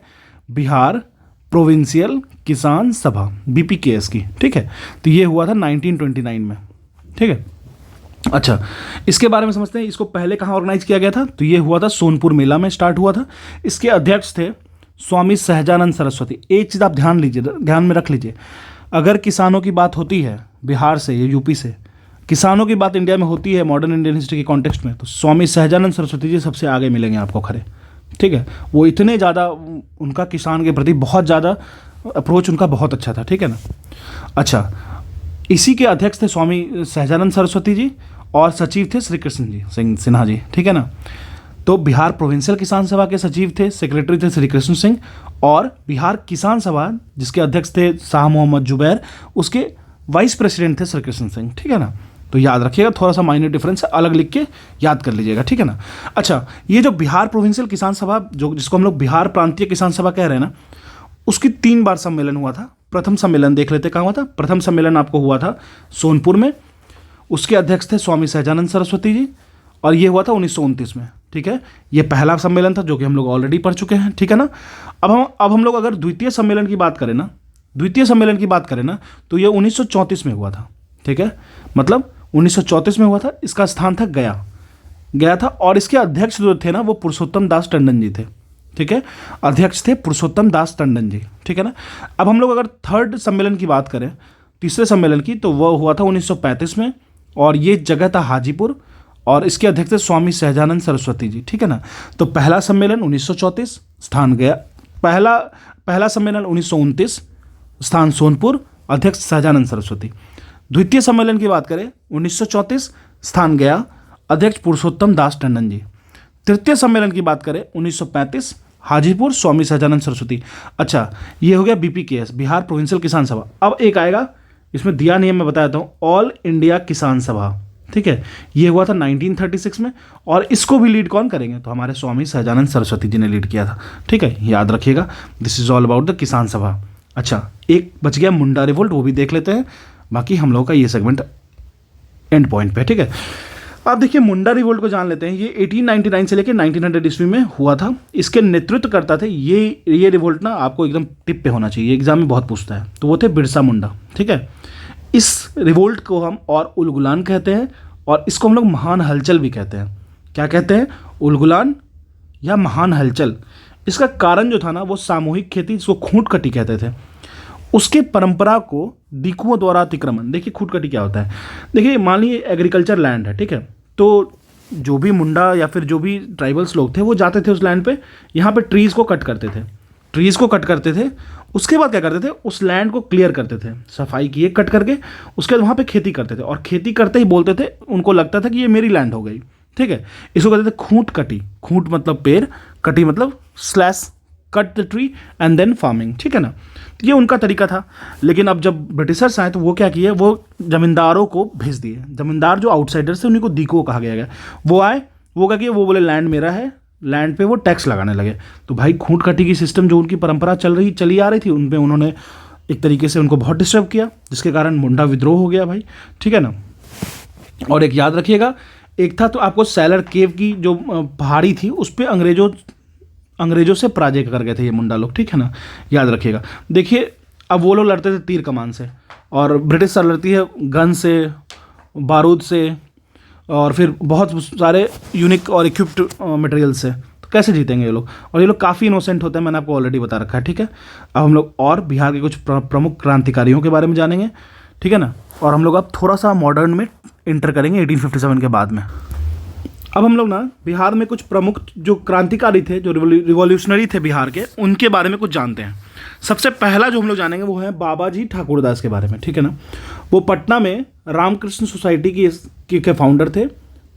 बिहार प्रोविंशियल किसान सभा, BPKS की, ठीक है। तो ये हुआ था 1929 में, ठीक है। अच्छा, इसके बारे में समझते हैं, इसको पहले कहाँ ऑर्गेनाइज किया गया था। तो ये हुआ था सोनपुर मेला में स्टार्ट हुआ था। इसके अध्यक्ष थे स्वामी सहजानंद सरस्वती। एक चीज़ आप ध्यान में रख लीजिए, अगर किसानों की बात होती है बिहार से या यूपी से, किसानों की बात इंडिया में होती है मॉडर्न इंडियन हिस्ट्री के कॉन्टेक्स्ट में, तो स्वामी सहजानंद सरस्वती जी सबसे आगे मिलेंगे आपको खड़े, ठीक है। वो इतने ज़्यादा, उनका किसान के प्रति बहुत ज़्यादा अप्रोच उनका बहुत अच्छा था, ठीक है ना। अच्छा, इसी के अध्यक्ष थे स्वामी सहजानंद सरस्वती जी, और सचिव थे श्री कृष्ण जी सिन्हा जी, ठीक है ना। तो बिहार प्रोविंशियल किसान सभा के सचिव थे, सेक्रेटरी थे श्री कृष्ण सिंह, और बिहार किसान सभा जिसके अध्यक्ष थे शाह मोहम्मद जुबैर, उसके वाइस प्रेसिडेंट थे श्री कृष्ण सिंह, ठीक है ना। तो याद रखिएगा, थोड़ा सा माइनर डिफरेंस है, अलग लिख के याद कर लीजिएगा, ठीक है ना। अच्छा, ये जो बिहार प्रोविंशियल किसान सभा, जो जिसको हम लोग बिहार प्रांतीय किसान सभा कह रहे हैं ना, उसकी 3 बार सम्मेलन हुआ था। प्रथम सम्मेलन देख लेते कहाँ हुआ था। प्रथम सम्मेलन आपको हुआ था सोनपुर में, उसके अध्यक्ष थे स्वामी सहजानंद सरस्वती जी, और ये हुआ था 1929 में, ठीक है। ये पहला सम्मेलन था, जो कि हम लोग ऑलरेडी पढ़ चुके हैं, ठीक है ना। अब हम लोग अगर द्वितीय सम्मेलन की बात करें ना, तो ये 1934 में हुआ था, ठीक है। मतलब 1934 में हुआ था। इसका स्थान था गया था, और इसके अध्यक्ष जो थे ना, वो पुरुषोत्तम दास टंडन जी थे, ठीक है। अध्यक्ष थे पुरुषोत्तम दास टंडन जी, ठीक है ना। अब हम लोग अगर थर्ड सम्मेलन की बात करें, तीसरे सम्मेलन की, तो वह हुआ था 1935 में, और ये जगह था हाजीपुर, और इसके अध्यक्ष थे स्वामी सहजानंद सरस्वती जी, ठीक है ना। तो पहला सम्मेलन 1934, स्थान गया। पहला सम्मेलन 1929, स्थान सोनपुर, अध्यक्ष सहजानंद सरस्वती। द्वितीय सम्मेलन की बात करें 1934, स्थान गया अध्यक्ष पुरुषोत्तम दास टंडन जी। तृतीय सम्मेलन की बात करें 1935, हाजीपुर स्वामी सहजानंद सरस्वती। अच्छा, ये हो गया बीपीकेएस, बिहार प्रोविंशियल किसान सभा। अब एक आएगा, इसमें दिया नियम मैं बताता हूँ, ऑल इंडिया किसान सभा, ठीक है। ये हुआ था 1936 में, और इसको भी लीड कौन करेंगे, तो हमारे स्वामी सहजानंद सरस्वती जी ने लीड किया था, ठीक है, याद रखिएगा। This is all about the किसान सभा। अच्छा, एक बच गया मुंडा रिवोल्ट, वो भी देख लेते हैं, बाकी हम लोगों का ये सेगमेंट एंड पॉइंट पे, ठीक है। आप देखिए मुंडा रिवोल्ट को जान लेते हैं। ये 1899 से लेकर 1900 ईस्वी में हुआ था। इसके नेतृत्व करता थे, ये रिवोल्ट ना आपको एकदम टिप पे होना चाहिए, एग्जाम में बहुत पूछता है, तो वो थे बिरसा मुंडा, ठीक है। इस रिवोल्ट को हम और उलगुलान कहते हैं, और इसको हम लोग महान हलचल भी कहते हैं। क्या कहते हैं, उलगुलान या महान हलचल। इसका कारण जो था ना, वो सामूहिक खेती, जिसको खूंट कटी कहते थे, उसके परंपरा को दीकुओं द्वारा अतिक्रमण। देखिए खूंट कटी क्या होता है, देखिए मान लीजिए एग्रीकल्चर लैंड है, ठीक है, तो जो भी मुंडा या फिर जो भी ट्राइबल्स लोग थे वो जाते थे उस लैंड पे, यहाँ पे ट्रीज़ को कट करते थे, उसके बाद क्या करते थे, उस लैंड को क्लियर करते थे, सफाई किए कट करके, उसके बाद वहाँ पे खेती करते थे, और खेती करते ही बोलते थे, उनको लगता था कि ये मेरी लैंड हो गई, ठीक है। इसको कहते थे खूंट कटी। खूंट मतलब पेड़, कटी मतलब slash, cut the tree and then farming, ठीक है ना। ये उनका तरीका था। लेकिन अब जब ब्रिटिशर्स आए तो वो क्या किए, वो जमींदारों को भेज दिए। जमींदार जो आउटसाइडर्स थे उन्हीं को दीको कहा गया। वो आए, वो क्या किए, वो बोले लैंड मेरा है, लैंड पे वो टैक्स लगाने लगे। तो भाई खूंट कटी की सिस्टम जो उनकी परंपरा चली आ रही थी, उन पे उन्होंने एक तरीके से उनको बहुत डिस्टर्ब किया, जिसके कारण मुंडा विद्रोह हो गया भाई, ठीक है ना। और एक याद रखिएगा, एक था तो आपको सैलर केव की जो पहाड़ी थी उस पर अंग्रेजों से पराजय कर गए थे ये मुंडा लोग, ठीक है ना, याद रखिएगा। देखिए अब वो लोग लड़ते थे तीर कमान से, और ब्रिटिश सर लड़ती है गन से, बारूद से, और फिर बहुत सारे यूनिक और इक्विप्ड मटेरियल से। तो कैसे जीतेंगे ये लोग, और ये लोग काफ़ी इनोसेंट होते हैं, मैंने आपको ऑलरेडी बता रखा है, ठीक है। अब हम लोग और बिहार के कुछ प्रमुख क्रांतिकारियों के बारे में जानेंगे, ठीक है ना, और हम लोग अब थोड़ा सा मॉडर्न में इंटर करेंगे 1857 के बाद में। अब हम लोग ना बिहार में कुछ प्रमुख जो क्रांतिकारी थे, जो रिवॉल्यूशनरी थे बिहार के, उनके बारे में कुछ जानते हैं। सबसे पहला जो हम लोग जानेंगे वो है बाबाजी ठाकुरदास के बारे में, ठीक है ना। वो पटना में रामकृष्ण सोसाइटी के फाउंडर थे।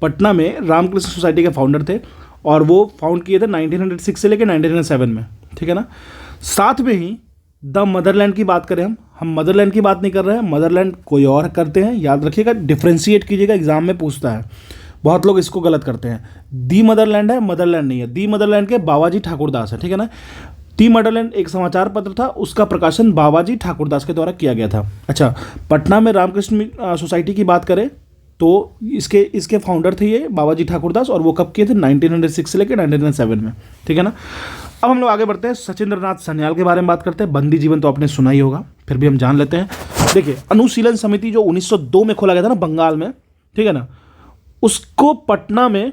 पटना में रामकृष्ण सोसाइटी के फाउंडर थे, और वो फाउंड किए थे 1906 से लेकर 1907 में, ठीक है ना। साथ में ही द मदरलैंड की बात करें, हम मदरलैंड की बात नहीं कर रहे हैं, मदरलैंड कोई और करते हैं, याद रखिएगा, डिफ्रेंशिएट कीजिएगा, एग्जाम में पूछता है। बहुत लोग इसको गलत करते हैं। दी मदरलैंड है, मदरलैंड नहीं है। दी मदरलैंड के बाबाजी ठाकुरदास है, ठीक है ना। दी मदरलैंड एक समाचार पत्र था, उसका प्रकाशन बाबाजी ठाकुरदास के द्वारा किया गया था। अच्छा, पटना में रामकृष्ण सोसाइटी की बात करें तो इसके फाउंडर थे ये बाबाजी ठाकुरदास, और वो कब किए थे, 1906 से लेकर 1907 में, ठीक है ना। अब हम लोग आगे बढ़ते हैं, सचिंद्रनाथ सन्याल के बारे में बात करते हैं। बंदी जीवन तो आपने सुना ही होगा, फिर भी हम जान लेते हैं। देखिए अनुशीलन समिति जो 1902 में खोला गया था ना बंगाल में, ठीक है ना, उसको पटना में,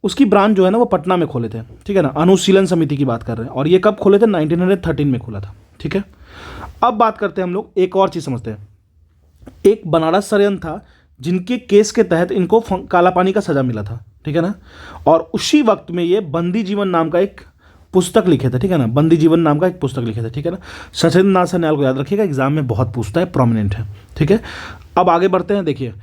उसकी ब्रांच जो है ना वो पटना में खोले थे, ठीक है ना। अनुशीलन समिति की बात कर रहे हैं, और ये कब खोले थे, 1913 में खोला था, ठीक है। अब बात करते हैं हम लोग, एक और चीज़ समझते हैं। एक बनारस षड्यंत्र था जिनके केस के तहत इनको काला पानी का सजा मिला था, ठीक है ना। और उसी वक्त में ये बंदी जीवन नाम का एक पुस्तक लिखे थे, ठीक है ना। बंदी जीवन नाम का एक पुस्तक लिखे थे, ठीक है ना। सचिंद्रनाथ सन्याल को याद रखिएगा, एग्जाम में बहुत पूछता है, प्रोमिनेंट है, ठीक है। अब आगे बढ़ते हैं। देखिए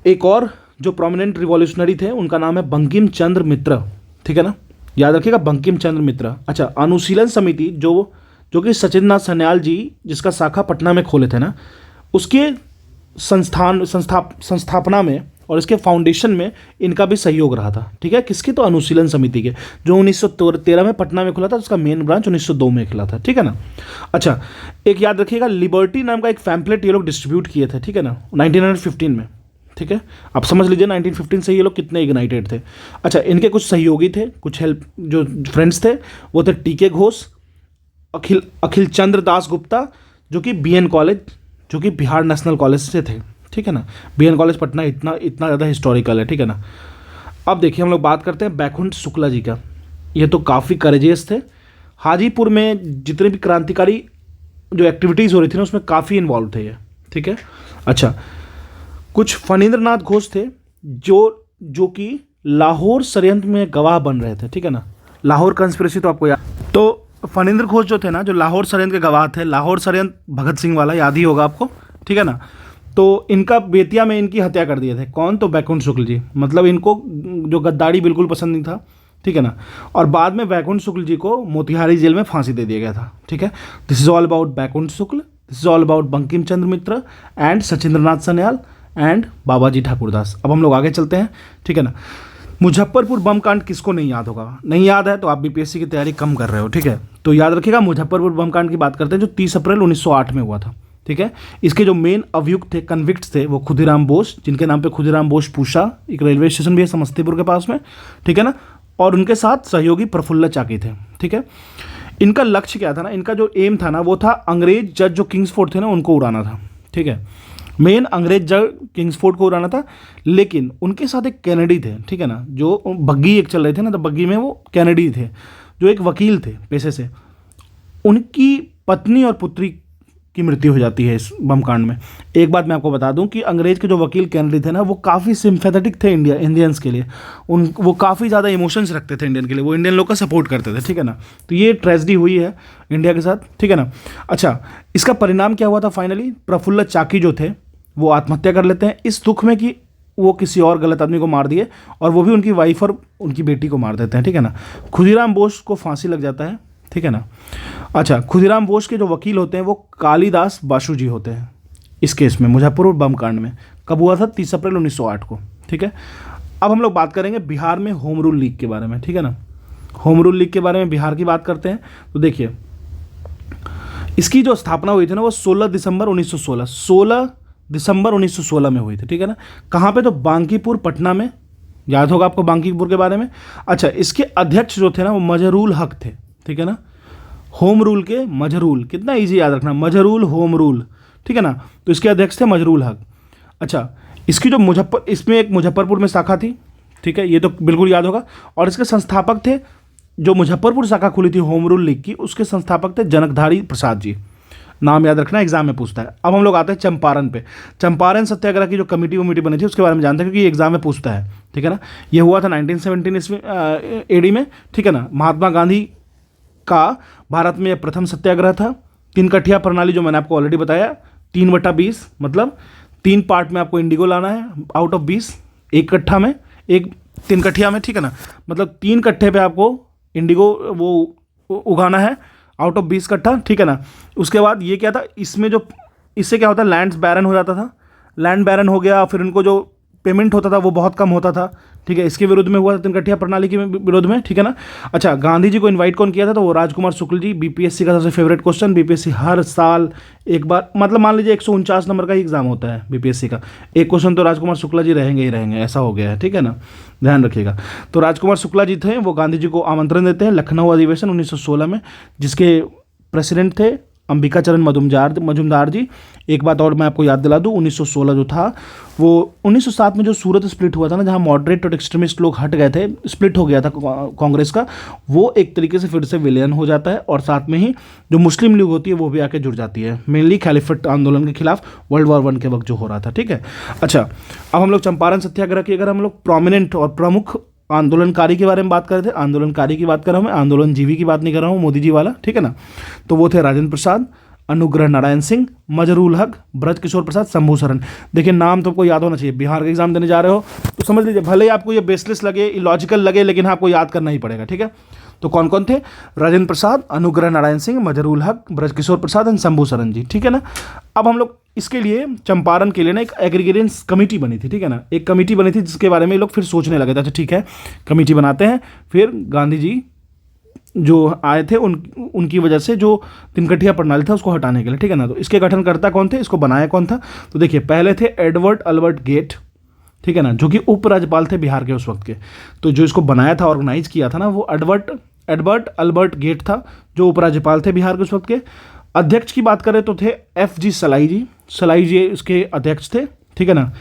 एक और जो प्रोमिनेंट रिवॉल्यूशनरी थे उनका नाम है बंकिम चंद्र मित्र, ठीक है ना, याद रखिएगा, बंकिम चंद्र मित्र। अच्छा, अनुशीलन समिति जो कि सचिंद्रनाथ सन्याल जी जिसका शाखा पटना में खोले थे ना, उसके संस्थापना में और इसके फाउंडेशन में इनका भी सहयोग रहा था, ठीक है। किसकी, तो अनुशीलन समिति के, जो 1913 में पटना में खुला था, उसका मेन ब्रांच 1902 में खुला था, ठीक है ना। अच्छा, एक याद रखिएगा, लिबर्टी नाम का एक पैम्पलेट ये लोग डिस्ट्रीब्यूट किए थे, ठीक है ना, 1915 में, ठीक है। आप समझ लीजिए 1915 से ये लोग कितने इग्नाइटेड थे। अच्छा, इनके कुछ सहयोगी थे, कुछ हेल्प जो फ्रेंड्स थे, वो थे टी.के. घोष, अखिल चंद्र दास गुप्ता, जो कि BN कॉलेज, जो कि बिहार नेशनल कॉलेज से थे, ठीक है ना। BN कॉलेज पटना इतना ज़्यादा हिस्टोरिकल है, ठीक है ना। अब देखिए हम लोग बात करते हैं बैकुंठ शुक्ला जी का। ये तो काफ़ी करेजियस थे। हाजीपुर में जितने भी क्रांतिकारी जो एक्टिविटीज़ हो रही थी ना, उसमें काफ़ी इन्वॉल्व थे ये, ठीक है। अच्छा, कुछ फणींद्रनाथ घोष थे जो कि लाहौर षड्यंत्र में गवाह बन रहे थे, ठीक है ना। लाहौर कंस्पिरेसी तो आपको याद, तो फणींद्र घोष जो थे ना, जो लाहौर षड्यंत्र के गवाह थे, लाहौर षड्यंत्र भगत सिंह वाला याद ही होगा आपको, ठीक है ना। तो इनका बेतिया में इनकी हत्या कर दिए थे। कौन? तो वैकुंठ शुक्ल जी। मतलब इनको जो गद्दारी बिल्कुल पसंद नहीं था, ठीक है ना। और बाद में वैकुंठ शुक्ल जी को मोतिहारी जेल में फांसी दे दिया गया था, ठीक है। This is all about Vaikunth Shukla, this is all about Bankim Chandra Mitra and Sachindranath Sanyal and Babaji Thakurdas. अब हम लोग आगे चलते हैं, ठीक है ना। मुजफ्फरपुर बम कांड किसको नहीं याद होगा? नहीं याद है तो आप बीपीएससी की तैयारी कम कर रहे हो, ठीक है। तो याद रखिएगा, मुजफ्फरपुर बम कांड की बात करते हैं जो 30 अप्रैल 1908 में हुआ था, ठीक है। इसके जो मेन अभियुक्त थे, कन्विक्ट्स थे, वो खुदीराम बोस, जिनके नाम पे खुदीराम बोस पूषा एक रेलवे स्टेशन भी है समस्तीपुर के पास में, ठीक है ना। और उनके साथ सहयोगी प्रफुल्ल चाकी थे, ठीक है। इनका लक्ष्य क्या था ना, इनका जो एम था ना, वो था अंग्रेज जज जो किंग्सफोर्ड थे ना, उनको उड़ाना था, ठीक है। मेन अंग्रेज जज किंग्सफोर्ड को उड़ाना था, लेकिन उनके साथ एक कैनेडी थे, ठीक है ना। जो बग्गी एक चल रहे थे ना, तो बग्गी में वो कैनेडी थे जो एक वकील थे पेशे से। उनकी पत्नी और पुत्री की मृत्यु हो जाती है इस बम कांड में। एक बात मैं आपको बता दूं कि अंग्रेज के जो वकील कैनेडी थे ना, वो काफ़ी सिम्पैथेटिक थे इंडियंस के लिए। वो काफ़ी ज़्यादा इमोशंस रखते थे इंडियन के लिए, वो इंडियन लोग का सपोर्ट करते थे, ठीक है ना। तो ये ट्रेजेडी हुई है इंडिया के साथ, ठीक है ना। अच्छा, इसका परिणाम क्या हुआ था फाइनली? प्रफुल्ल चाकी जो थे वो आत्महत्या कर लेते हैं इस दुख में कि वो किसी और गलत आदमी को मार दिए, और वो भी उनकी वाइफ और उनकी बेटी को मार देते हैं, ठीक है ना। खुदीराम बोस को फांसी लग जाता है, ठीक है ना। अच्छा, खुदीराम बोस के जो वकील होते हैं वो कालीदास बासु जी होते हैं इस केस में, मुजफ्फरपुर बम कांड में। कब हुआ था? 30 अप्रैल 1908 को, ठीक है। अब हम लोग बात करेंगे बिहार में होम रूल लीग के बारे में, ठीक है ना। होम रूल लीग के बारे में बिहार की बात करते हैं तो देखिए, इसकी जो स्थापना हुई थी ना, वो 16 दिसंबर 1916 में हुई थी, ठीक है ना। कहाँ पे? तो बांकीपुर, पटना में। याद होगा आपको बांकीपुर के बारे में। अच्छा, इसके अध्यक्ष जो थे ना, वो मजहरूल हक थे, ठीक है ना। होम रूल के मजहरूल, कितना इजी याद रखना, मजहरूल होम रूल, ठीक है ना। तो इसके अध्यक्ष थे मजहरूल हक। अच्छा, इसकी जो इसमें एक मुजफ्फरपुर में शाखा थी, ठीक है, ये तो बिल्कुल याद होगा। और इसके संस्थापक थे, जो मुजफ्फरपुर शाखा खुली थी होम रूल लीग की, उसके संस्थापक थे जनकधारी प्रसाद जी। नाम याद रखना, एग्जाम में पूछता है। अब हम लोग आते हैं चंपारण पे। चंपारण सत्याग्रह की जो कमेटी बनी थी उसके बारे में जानते हैं, क्योंकि एग्जाम में पूछता है, ठीक है ना। ये हुआ था 1917 एडी में, ठीक है ना। महात्मा गांधी का भारत में प्रथम सत्याग्रह था। 3 कठिया प्रणाली जो मैंने आपको ऑलरेडी बताया, 3/20, मतलब 3 पार्ट में आपको इंडिगो लाना है आउट ऑफ 20, एक कट्ठा में, एक 3 कठिया में, ठीक है ना। मतलब 3 कट्ठे पे आपको इंडिगो वो उगाना है आउट ऑफ 20 कट्ठा, ठीक है ना। उसके बाद ये क्या था, इसमें जो इससे क्या होता है, लैंड्स बैरन हो जाता था, लैंड बैरन हो गया, फिर उनको जो पेमेंट होता था वो बहुत कम होता था, ठीक है। इसके विरुद्ध में हुआ था, 3 कठिया प्रणाली के विरोध में, ठीक है ना। अच्छा, गांधी जी को इनवाइट कौन किया था? तो वो राजकुमार शुक्ल जी। बीपीएससी का सबसे फेवरेट क्वेश्चन, बीपीएससी हर साल एक बार, मतलब मान लीजिए 149 नंबर का ही एग्जाम होता है बीपीएससी का, एक क्वेश्चन तो राजकुमार शुक्ला जी रहेंगे ही रहेंगे, ऐसा हो गया है, ठीक है ना, ध्यान रखिएगा। तो राजकुमार शुक्ला जी थे, वो गांधी जी को आमंत्रण देते हैं लखनऊ अधिवेशन 1916 में, जिसके प्रेसिडेंट थे अंबिका चरण मजुमदार जी। एक बात और मैं आपको याद दिला दूं, 1916 जो था वो 1907 में जो सूरत स्प्लिट हुआ था ना, जहां मॉडरेट और एक्सट्रीमिस्ट लोग हट गए थे, स्प्लिट हो गया था कांग्रेस का, वो एक तरीके से फिर से विलयन हो जाता है, और साथ में ही जो मुस्लिम लीग होती है वो भी आके जुड़ जाती है, मेनली खिलाफत आंदोलन के खिलाफ वर्ल्ड वॉर 1 के वक्त जो हो रहा था, ठीक है। अच्छा, अब हम लोग चंपारण सत्याग्रह की अगर हम लोग प्रोमिनेंट और प्रमुख आंदोलनकारी के बारे में बात कर रहे थे, आंदोलनकारी की बात कर रहा हूँ मैं, आंदोलनजीवी की बात नहीं कर रहा हूँ मोदी जी वाला, ठीक है ना। तो वो थे राजेंद्र प्रसाद, अनुग्रह नारायण सिंह, मजरूल हक, ब्रज किशोर प्रसाद, शंभू सरन। देखिए, नाम तो आपको याद होना चाहिए, बिहार का एग्जाम देने जा रहे हो तो समझ लीजिए, भले ही आपको ये बेसलेस लगे, इलॉजिकल लगे, लेकिन आपको याद करना ही पड़ेगा, ठीक है। तो कौन कौन थे? राजेंद्र प्रसाद, अनुग्रह नारायण सिंह, मजरूल हक, ब्रज किशोर प्रसाद एंड शंभू सरन जी, ठीक है ना। अब हम लोग इसके लिए, चंपारण के लिए ना एक एग्रीगेशन कमेटी बनी थी, ठीक है ना, एक कमेटी बनी थी जिसके बारे में ये लोग फिर सोचने लगे थे, अच्छा ठीक है कमेटी बनाते हैं। फिर गांधी जी जो आए थे उनकी वजह से जो 3 कठिया प्रणाली था उसको हटाने के लिए, ठीक है ना। तो इसके गठनकर्ता कौन थे, इसको बनाया कौन था? तो देखिए, पहले थे एडवर्ड अल्बर्ट गेट, ठीक है ना, जो कि उपराज्यपाल थे बिहार के उस वक्त के। तो जो इसको बनाया था, ऑर्गेनाइज किया था ना, वो एडवर्ड अल्बर्ट गेट था, जो उपराज्यपाल थे बिहार के उस वक्त के। अध्यक्ष की बात करें तो थे FG सलाई जी इसके अध्यक्ष थे, ठीक है ना।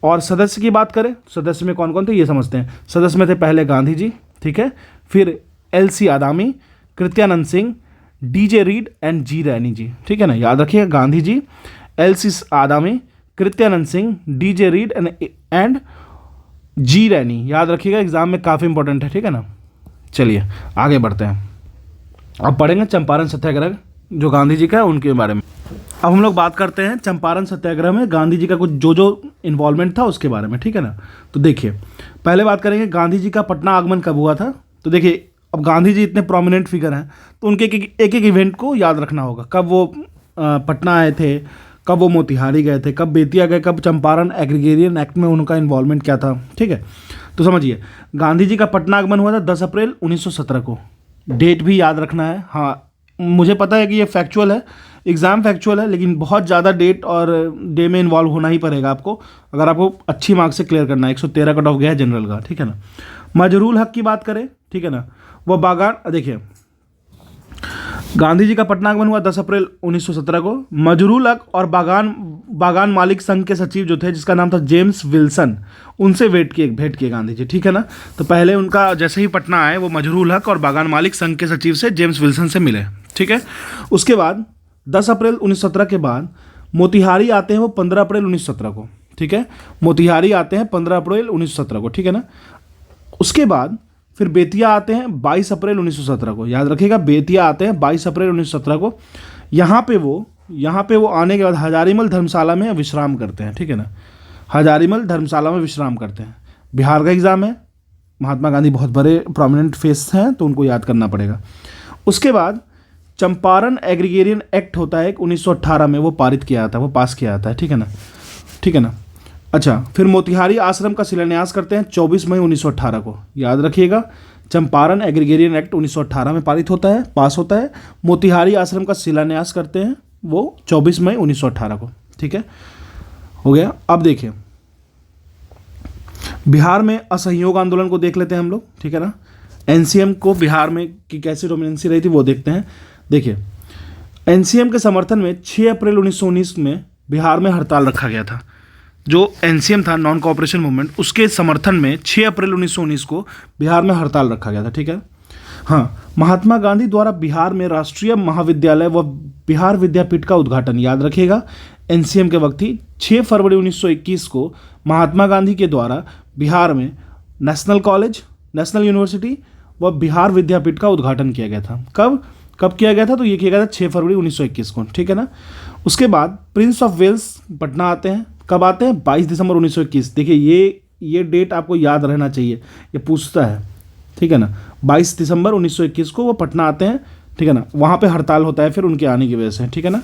और सदस्य की बात करें, सदस्य में कौन कौन थे ये समझते हैं। सदस्य में थे पहले गांधी जी, ठीक है, फिर LC Adami, Kritanand Singh, DJ Reid and G Rainy ji, ठीक है ना। याद रखिएगा, Gandhi ji, LC Adami, Kritanand Singh, DJ Reid and G Rainy, याद रखिएगा, एग्जाम में काफ़ी इंपॉर्टेंट है, ठीक है ना। चलिए आगे बढ़ते हैं, अब पढ़ेंगे चंपारण सत्याग्रह जो गांधी जी का है उनके बारे में। अब हम लोग बात करते हैं चंपारण सत्याग्रह में गांधी जी का कुछ जो जो इन्वॉल्वमेंट था उसके बारे में, ठीक है ना। तो देखिए, पहले बात करेंगे गांधी जी का पटना आगमन कब हुआ था। तो देखिए, अब गांधी जी इतने प्रोमिनेंट फिगर हैं तो उनके एक एक इवेंट को याद रखना होगा, कब वो पटना आए थे, कब वो मोतिहारी गए थे, कब बेतिया गए, कब चंपारण एग्रीगेरियन एक्ट में उनका इन्वॉल्वमेंट क्या था, ठीक है। तो समझिए, गांधी जी का पटना आगमन हुआ था 10 अप्रैल 1917 को। डेट भी याद रखना है। हाँ, मुझे पता है कि ये फैक्चुअल है, एग्ज़ाम फैक्चुअल है, लेकिन बहुत ज़्यादा डेट और डे में इन्वॉल्व होना ही पड़ेगा आपको, अगर आपको अच्छी मार्क्स से क्लियर करना है। 113 कट ऑफ गया है जनरल का, ठीक है ना। मजरूल हक की बात करें, ठीक है ना, वह बागान, देखिए गांधी जी का पटना आगमन हुआ 10 अप्रैल 1917 को। मजरूल हक और बागान मालिक संघ के सचिव जो थे, जिसका नाम था जेम्स विल्सन, उनसे भेंट किए गांधी जी, ठीक है ना। तो पहले उनका जैसे ही पटना आए वो मजरूल हक और बागान मालिक संघ के सचिव से जेम्स विल्सन से मिले, ठीक है। उसके बाद 10 अप्रैल 1917 के बाद मोतिहारी आते हैं वो 15 अप्रैल 1917 को, ठीक है। मोतिहारी आते हैं 15 अप्रैल 1917 को, ठीक है ना। उसके बाद फिर बेतिया आते हैं 22 अप्रैल 1917 को, याद रखिएगा, बेतिया आते हैं 22 अप्रैल 1917 को। यहाँ पे वो आने के बाद हजारीमल धर्मशाला में विश्राम करते हैं, ठीक है ना। हजारीमल धर्मशाला में विश्राम करते हैं। बिहार का एग्ज़ाम है, महात्मा गांधी बहुत बड़े प्रोमिनेंट फेस हैं तो उनको याद करना पड़ेगा। उसके बाद चंपारण एग्रीगेरियन एक्ट होता है 1918 में, वो पारित किया था, वो पास किया जाता है, ठीक है ना, ठीक है ना। अच्छा, फिर मोतिहारी आश्रम का शिलान्यास करते हैं 24 मई 1918 को, याद रखिएगा। चंपारण एग्रीगेरियन एक्ट 1918 में पारित होता है, पास होता है। मोतिहारी आश्रम का शिलान्यास करते हैं वो 24 मई 1918 को, ठीक है, हो गया। अब देखिए, बिहार में असहयोग आंदोलन को देख लेते हैं हम लोग, ठीक है ना। एनसीएम को बिहार में की कैसी डोमिनेंसी रही थी वो देखते हैं। देखिए, एनसीएम के समर्थन में 6 अप्रैल 1919 में बिहार में हड़ताल रखा गया था। जो एनसीएम था, नॉन कोऑपरेशन मूवमेंट, उसके समर्थन में 6 अप्रैल 1919 को बिहार में हड़ताल रखा गया था, ठीक है। हाँ, महात्मा गांधी द्वारा बिहार में राष्ट्रीय महाविद्यालय व बिहार विद्यापीठ का उद्घाटन, याद रखिएगा, एनसीएम के वक्त ही 6 फरवरी 1921 को महात्मा गांधी के द्वारा बिहार में नेशनल कॉलेज, नेशनल यूनिवर्सिटी व बिहार विद्यापीठ का उद्घाटन किया गया था। कब किया गया था? तो ये किया गया था 6 फरवरी 1921 को, ठीक है ना। उसके बाद प्रिंस ऑफ वेल्स पटना आते हैं, कब आते हैं? 22 दिसंबर 1921। देखिए, ये डेट आपको याद रहना चाहिए, ये पूछता है, ठीक है ना। 22 दिसंबर 1921 को वो पटना आते हैं, ठीक है ना। वहाँ पे हड़ताल होता है फिर उनके आने की वजह से, ठीक है ना।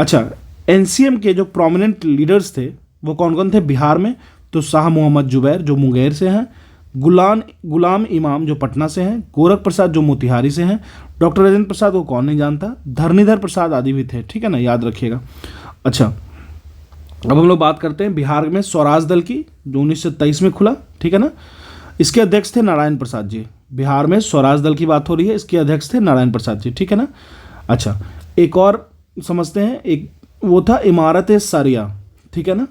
अच्छा, एनसीएम के जो प्रोमिनेंट लीडर्स थे वो कौन कौन थे बिहार में? तो शाह मोहम्मद जुबैर जो मुंगेर से हैं, गुलाम इमाम जो पटना से हैं, गोरख प्रसाद जो मोतिहारी से हैं, डॉक्टर राजेंद्र प्रसाद को कौन नहीं जानता, धरणीधर प्रसाद आदि भी थे, ठीक है ना, याद रखिएगा। अच्छा, अब हम लोग बात करते हैं बिहार में स्वराज दल की, जो 1923 में खुला, ठीक है ना। इसके अध्यक्ष थे नारायण प्रसाद जी। बिहार में स्वराज दल की बात हो रही है, इसके अध्यक्ष थे नारायण प्रसाद जी, ठीक है ना। अच्छा, एक और समझते हैं, एक वो था इमारत सारिया, ठीक है ना,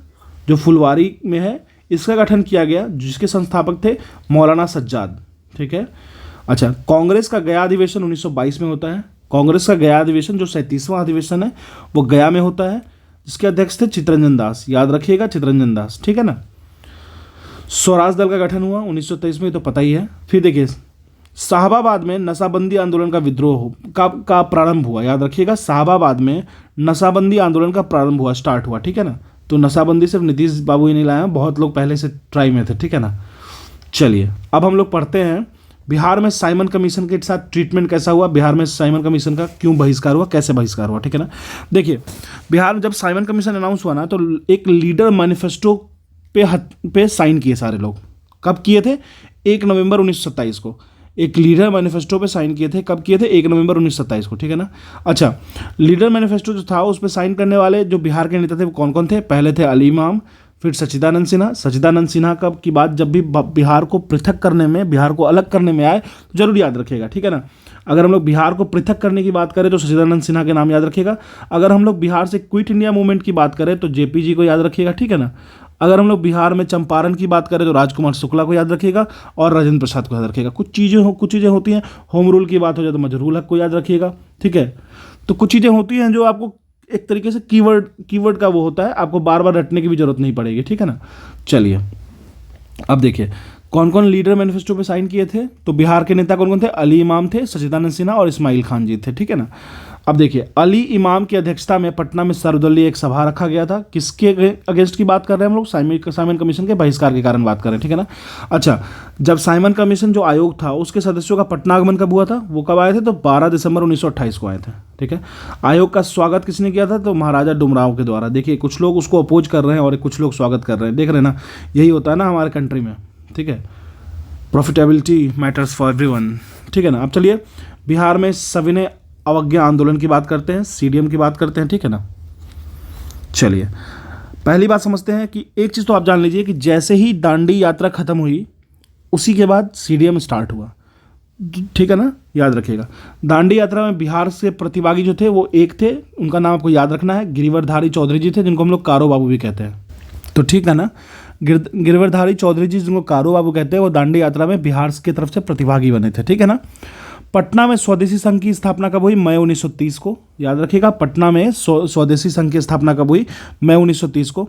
जो फुलवारी में है, इसका गठन किया गया, जिसके संस्थापक थे मौलाना सज्जाद, ठीक है। अच्छा, कांग्रेस का गया अधिवेशन 1922 में होता है। कांग्रेस का गया अधिवेशन जो 37वां अधिवेशन है वो गया में होता है, जिसके अध्यक्ष थे चित्तरंजन दास, याद रखिएगा, चित्तरंजन दास, ठीक है ना। स्वराज दल का गठन हुआ 1923 में, तो पता ही है। फिर देखिए, साहबाबाद में नशाबंदी आंदोलन का विद्रोह का प्रारंभ हुआ, याद रखिएगा, साहबाबाद में नशाबंदी आंदोलन का प्रारंभ हुआ, स्टार्ट हुआ, ठीक है ना। तो नशाबंदी सिर्फ नीतीश बाबू ही नहीं लाए हैं, बहुत लोग पहले से ट्राई में थे, ठीक है ना। चलिए, अब हम लोग पढ़ते हैं बिहार में साइमन कमीशन के साथ ट्रीटमेंट कैसा हुआ, बिहार में साइमन कमीशन का क्यों बहिष्कार हुआ, कैसे बहिष्कार हुआ, ठीक है ना। देखिए, बिहार में जब साइमन कमीशन अनाउंस हुआ ना, तो एक लीडर मैनिफेस्टो पे साइन किए सारे लोग। कब किए थे? 1 नवंबर 1927 को एक लीडर मैनिफेस्टो पे साइन किए थे। कब किए थे? 1 नवंबर 1927 को, ठीक है ना। अच्छा, लीडर मैनिफेस्टो जो था उस पर साइन करने वाले जो बिहार के नेता थे वो कौन कौन थे? पहले थे अली इमाम, फिर सच्चिदानंद सिन्हा। सच्चिदानंद सिन्हा कब की बात? जब भी बिहार को पृथक करने में, बिहार को अलग करने में आए, तो जरूर याद रखिएगा, ठीक है ना। अगर हम लोग बिहार को पृथक करने की बात करें तो सच्चिदानंद सिन्हा के नाम याद रखिएगा। अगर हम लोग बिहार से क्विट इंडिया मूवमेंट की बात करें तो जेपी जी को याद रखिएगा, ठीक है ना। अगर हम लोग बिहार में चंपारण की बात करें तो राजकुमार शुक्ला को याद रखिएगा और राजेंद्र प्रसाद को याद रखिएगा। कुछ चीज़ें होती हैं, होम रूल की बात हो जाए तो मजरूल हक को याद रखिएगा, ठीक है। तो कुछ चीज़ें होती हैं जो आपको एक तरीके से कीवर्ड का वो होता है, आपको बार बार रटने की भी जरूरत नहीं पड़ेगी, ठीक है ना। चलिए, अब देखिए कौन कौन लीडर मैनिफेस्टो पे साइन किए थे। तो बिहार के नेता कौन कौन थे? अली इमाम थे, सच्चिदानंद सिन्हा और इस्माइल खान जी थे, ठीक है ना। अब देखिए, अली इमाम की अध्यक्षता में पटना में सर्वदलीय एक सभा रखा गया था। किसके अगेंस्ट की बात कर रहे हैं हम लोग? साइमन कमीशन के बहिष्कार के कारण बात कर रहे हैं, ठीक है ना। अच्छा, जब साइमन कमीशन जो आयोग था उसके सदस्यों का पटना आगमन कब हुआ था? वो कब आए थे? तो 12 दिसंबर 1928 को आए थे, ठीक है। आयोग का स्वागत किसने किया था? तो महाराजा डुमराव के द्वारा। देखिए, कुछ लोग उसको अपोज कर रहे हैं और कुछ लोग स्वागत कर रहे हैं, देख रहे हैं ना, यही होता है ना हमारे कंट्री में, ठीक है। प्रॉफिटेबिलिटी मैटर्स फॉर एवरीवन, ठीक है ना। अब चलिए, बिहार में सविनय अवज्ञा आंदोलन की बात करते हैं, सीडीएम की बात करते हैं, ठीक है ना। चलिए, पहली बात समझते हैं कि एक चीज़ तो आप जान लीजिए कि जैसे ही दांडी यात्रा खत्म हुई उसी के बाद सीडीएम स्टार्ट हुआ, ठीक है ना, याद रखिएगा। दांडी यात्रा में बिहार से प्रतिभागी जो थे वो एक थे, उनका नाम आपको याद रखना है, गिरिवरधारी चौधरी जी थे, जिनको हम लोग कारो बाबू भी कहते हैं, तो ठीक है ना। गिरिवरधारी चौधरी जी, जिनको कारो बाबू कहते हैं, वो दांडी यात्रा में बिहार की तरफ से प्रतिभागी बने थे, ठीक है ना। पटना में स्वदेशी संघ की स्थापना कब हुई? मई 1930 को, याद रखिएगा। पटना में स्वदेशी संघ की स्थापना कब हुई? मई 1930 को।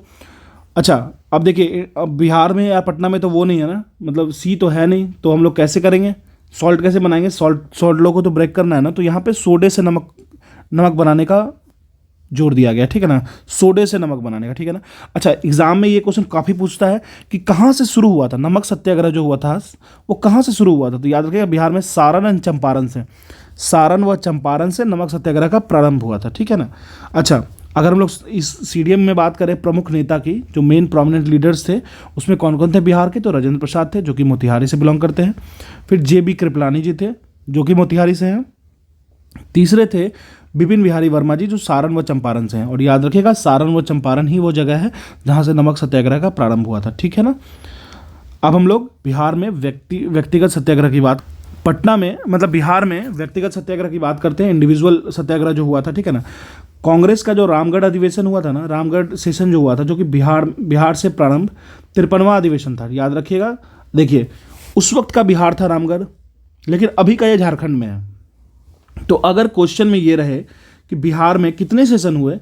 अच्छा, अब देखिए, अब बिहार में या पटना में तो वो नहीं है ना, मतलब सी तो है नहीं, तो हम लोग कैसे करेंगे? सॉल्ट कैसे बनाएंगे? सॉल्ट लो को तो ब्रेक करना है ना, तो यहाँ पे सोडे से नमक बनाने का जोड़ दिया गया, ठीक है ना, सोडे से नमक बनाने का, ठीक है ना। अच्छा, एग्जाम में ये क्वेश्चन काफ़ी पूछता है कि कहाँ से शुरू हुआ था नमक सत्याग्रह जो हुआ था, वो कहाँ से शुरू हुआ था? तो याद रखिएगा, बिहार में सारण एंड चंपारण से, सारण व चंपारण से नमक सत्याग्रह का प्रारंभ हुआ था, ठीक है ना। अच्छा, अगर हम लोग इस सीडीएम में बात करें प्रमुख नेता की, जो मेन प्रोमिनेंट लीडर्स थे, उसमें कौन कौन थे बिहार के? तो राजेंद्र प्रसाद थे, जो कि मोतिहारी से बिलोंग करते हैं। फिर जेबी कृपलानी जी थे, जो कि मोतिहारी से हैं। तीसरे थे विपिन बिहारी वर्मा जी, जो सारण व चंपारण से हैं। और याद रखिएगा, सारण व चंपारण ही वो जगह है जहाँ से नमक सत्याग्रह का प्रारंभ हुआ था, ठीक है ना। अब हम लोग बिहार में व्यक्तिगत सत्याग्रह की बात, पटना में मतलब बिहार में व्यक्तिगत सत्याग्रह की बात करते हैं, इंडिविजुअल सत्याग्रह जो हुआ था, ठीक है ना। कांग्रेस का जो रामगढ़ अधिवेशन हुआ था ना, रामगढ़ सेशन जो हुआ था, जो कि बिहार से प्रारंभ 53वां अधिवेशन था, याद रखिएगा। देखिए, उस वक्त का बिहार था रामगढ़, लेकिन अभी का ये झारखंड में है। तो अगर क्वेश्चन में ये रहे कि बिहार में कितने सेशन हुए,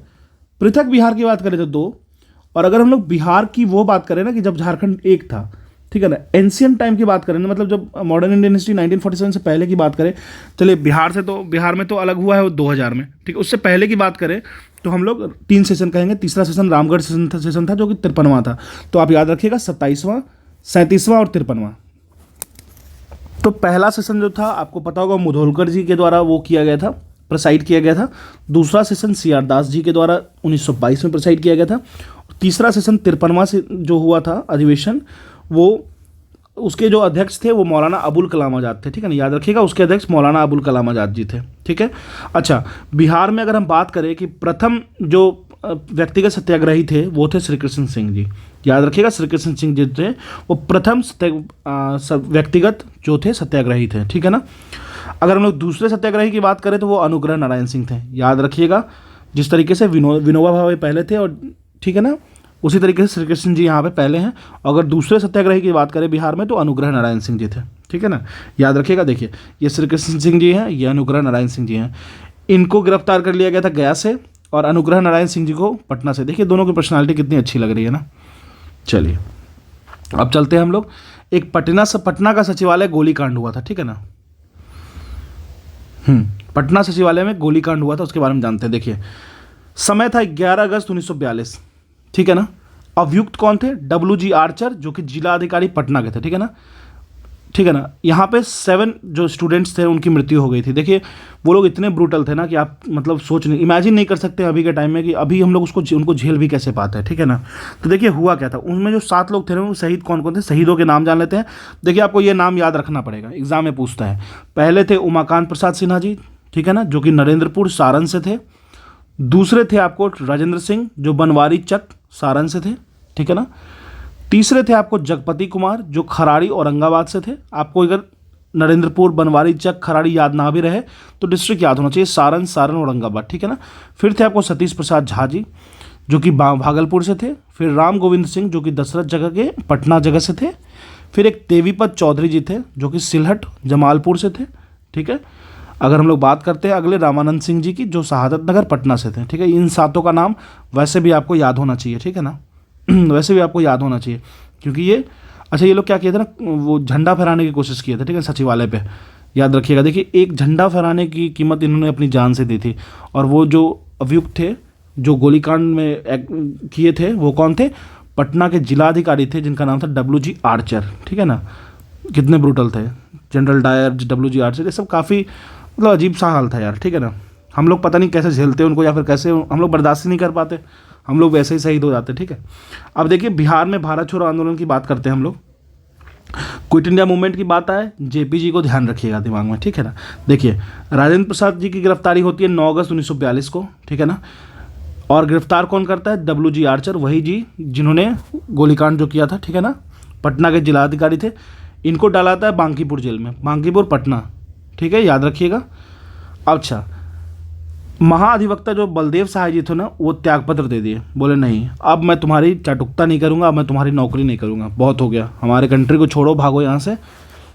पृथक बिहार की बात करें तो 2, और अगर हम लोग बिहार की वो बात करें ना कि जब झारखंड एक था, ठीक है ना, एंशियंट टाइम की बात करें ना, मतलब जब मॉडर्न इंडियन हिस्ट्री 1947 से पहले की बात करें, चलिए बिहार में तो अलग हुआ है वो 2000 में, ठीक है। उससे पहले की बात करें तो हम लोग 3 सेशन कहेंगे। तीसरा सेशन रामगढ़ सेशन था जो कि 53वां था। तो आप याद रखिएगा, 27वां, 37वां और 53वां। तो पहला सेशन जो था आपको पता होगा मुधोलकर जी के द्वारा वो किया गया था, प्रेसाइड किया गया था। दूसरा सेशन सीआर दास जी के द्वारा 1922 में प्रेसाइड किया गया था। तीसरा सेशन 53वां से जो हुआ था अधिवेशन, वो उसके जो अध्यक्ष थे वो मौलाना अबुल कलाम आज़ाद थे, ठीक है ना, याद रखिएगा। उसके अध्यक्ष मौलाना अबुल कलाम आज़ाद जी थे, ठीक है। अच्छा, बिहार में अगर हम बात करें कि प्रथम जो व्यक्तिगत सत्याग्रही थे वो थे श्री कृष्ण सिंह जी, याद रखिएगा। श्री कृष्ण सिंह जी थे वो प्रथम व्यक्तिगत जो थे सत्याग्रही थे, ठीक है ना। अगर हम लोग दूसरे सत्याग्रही की बात करें तो वो अनुग्रह नारायण सिंह थे, याद रखिएगा। जिस तरीके से विनोबा भावे पहले थे, और ठीक है ना, उसी तरीके से श्री कृष्ण जी यहाँ पे पहले हैं। अगर दूसरे सत्याग्रही की बात करें बिहार में तो अनुग्रह नारायण सिंह जी थे, ठीक है ना, याद रखिएगा। देखिए, ये श्री कृष्ण सिंह जी हैं, ये अनुग्रह नारायण सिंह जी हैं। इनको गिरफ्तार कर लिया गया था गया से, और अनुग्रह नारायण सिंह जी को पटना से। देखिए, दोनों की पर्सनालिटी कितनी अच्छी लग रही है ना। चलिए, अब चलते हैं हम लोग। एक पटना का सचिवालय गोलीकांड हुआ था, ठीक है ना। पटना सचिवालय में गोलीकांड हुआ था, उसके बारे में जानते हैं। देखिए, समय था 11 अगस्त 1942, ठीक है ना। अभियुक्त कौन थे? WG आर्चर, जो कि जिला अधिकारी पटना के थे, ठीक है ना, ठीक है ना। यहाँ पे 7 जो स्टूडेंट्स थे उनकी मृत्यु हो गई थी। देखिए, वो लोग इतने ब्रूटल थे ना कि आप मतलब इमेजिन नहीं कर सकते अभी के टाइम में कि अभी हम लोग उनको झेल भी कैसे पाते हैं, ठीक है ना। तो देखिए, हुआ क्या था, उनमें जो 7 लोग थे ना, वो शहीद कौन कौन थे, शहीदों के नाम जान लेते हैं। देखिए, आपको ये नाम याद रखना पड़ेगा, एग्जाम में पूछता है। पहले थे उमाकांत प्रसाद सिन्हा जी, ठीक है ना, जो कि नरेंद्रपुर सारण से थे। दूसरे थे आपको राजेंद्र सिंह, जो बनवारी चक सारण से थे, ठीक है ना। तीसरे थे आपको जगपति कुमार, जो खराड़ी औरंगाबाद से थे। आपको अगर नरेंद्रपुर, बनवारी चक, खराड़ी याद ना भी रहे तो डिस्ट्रिक्ट याद होना चाहिए, सारण औरंगाबाद, ठीक है ना। फिर थे आपको सतीश प्रसाद झा जी, जो कि भागलपुर से थे। फिर राम गोविंद सिंह, जो कि दशरथ जगह के पटना जगह से थे। फिर एक देवीपत चौधरी जी थे, जो कि सिलहट जमालपुर से थे, ठीक है। अगर हम लोग बात करते हैं अगले रामानंद सिंह जी की, जो शहादत नगर पटना से थे, ठीक है। इन 7 का नाम वैसे भी आपको याद होना चाहिए, ठीक है ना। वैसे भी आपको याद होना चाहिए, क्योंकि ये अच्छा, ये लोग क्या किए थे ना, वो झंडा फहराने की कोशिश किए थे, ठीक है, सचिवालय पे, याद रखिएगा। देखिए एक झंडा फहराने की कीमत इन्होंने अपनी जान से दी थी, और वो जो अभियुक्त थे जो गोलीकांड में किए थे वो कौन थे? पटना के जिलाधिकारी थे जिनका नाम था WG आर्चर, ठीक है ना। कितने ब्रूटल थे, जनरल डायर, WG आर्चर, ये सब काफ़ी मतलब अजीब सा हाल था यार, ठीक है ना। हम लोग पता नहीं कैसे झेलते उनको, या फिर कैसे हम लोग बर्दाश्त ही नहीं कर पाते, हम लोग वैसे ही शहीद हो जाते, ठीक है। अब देखिए बिहार में भारत छोड़ो आंदोलन की बात करते हैं हम लोग। क्विट इंडिया मूवमेंट की बात आए, JP जी को ध्यान रखिएगा दिमाग में, ठीक है ना। देखिए राजेंद्र प्रसाद जी की गिरफ्तारी होती है 9 अगस्त 1942 को, ठीक है ना। और गिरफ्तार कौन करता है? WG आर्चर, वही जी जिन्होंने गोलीकांड जो किया था, ठीक है ना। पटना के जिलाधिकारी थे। इनको डाला था बांकीपुर जेल में, बांकीपुर पटना, ठीक है, याद रखिएगा। अच्छा, महाधिवक्ता जो बलदेव सहाय जी थे ना, वो त्यागपत्र दे दिए, बोले नहीं अब मैं तुम्हारी चाटुकता नहीं करूँगा, अब मैं तुम्हारी नौकरी नहीं करूँगा, बहुत हो गया, हमारे कंट्री को छोड़ो, भागो यहाँ से।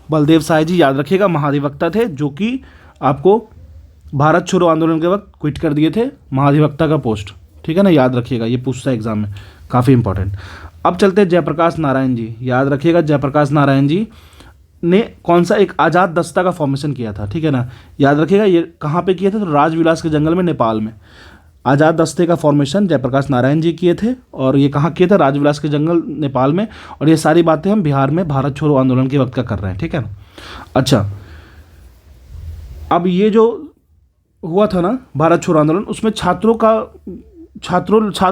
बलदेव सहाय जी याद रखिएगा महाधिवक्ता थे, जो कि आपको भारत छोड़ो आंदोलन के वक्त क्विट कर दिए थे महाधिवक्ता का पोस्ट, ठीक है ना, याद रखिएगा, ये पूछता है एग्जाम में, काफ़ी इंपॉर्टेंट। अब चलते हैं जयप्रकाश नारायण जी, याद रखिएगा जयप्रकाश नारायण जी ने कौन सा एक आज़ाद दस्ता का फॉर्मेशन किया था, ठीक है ना, याद रखिएगा। ये कहाँ पे किए थे? तो राजविलास के जंगल में, नेपाल में। आज़ाद दस्ते का फॉर्मेशन जयप्रकाश नारायण जी किए थे, और ये कहाँ किए थे? राजविलास के जंगल, नेपाल में। और ये सारी बातें हम बिहार में भारत छोड़ो आंदोलन के वक्त का कर रहे हैं, ठीक है ना। अच्छा, अब ये जो हुआ था ना भारत छोड़ो आंदोलन, उसमें छात्र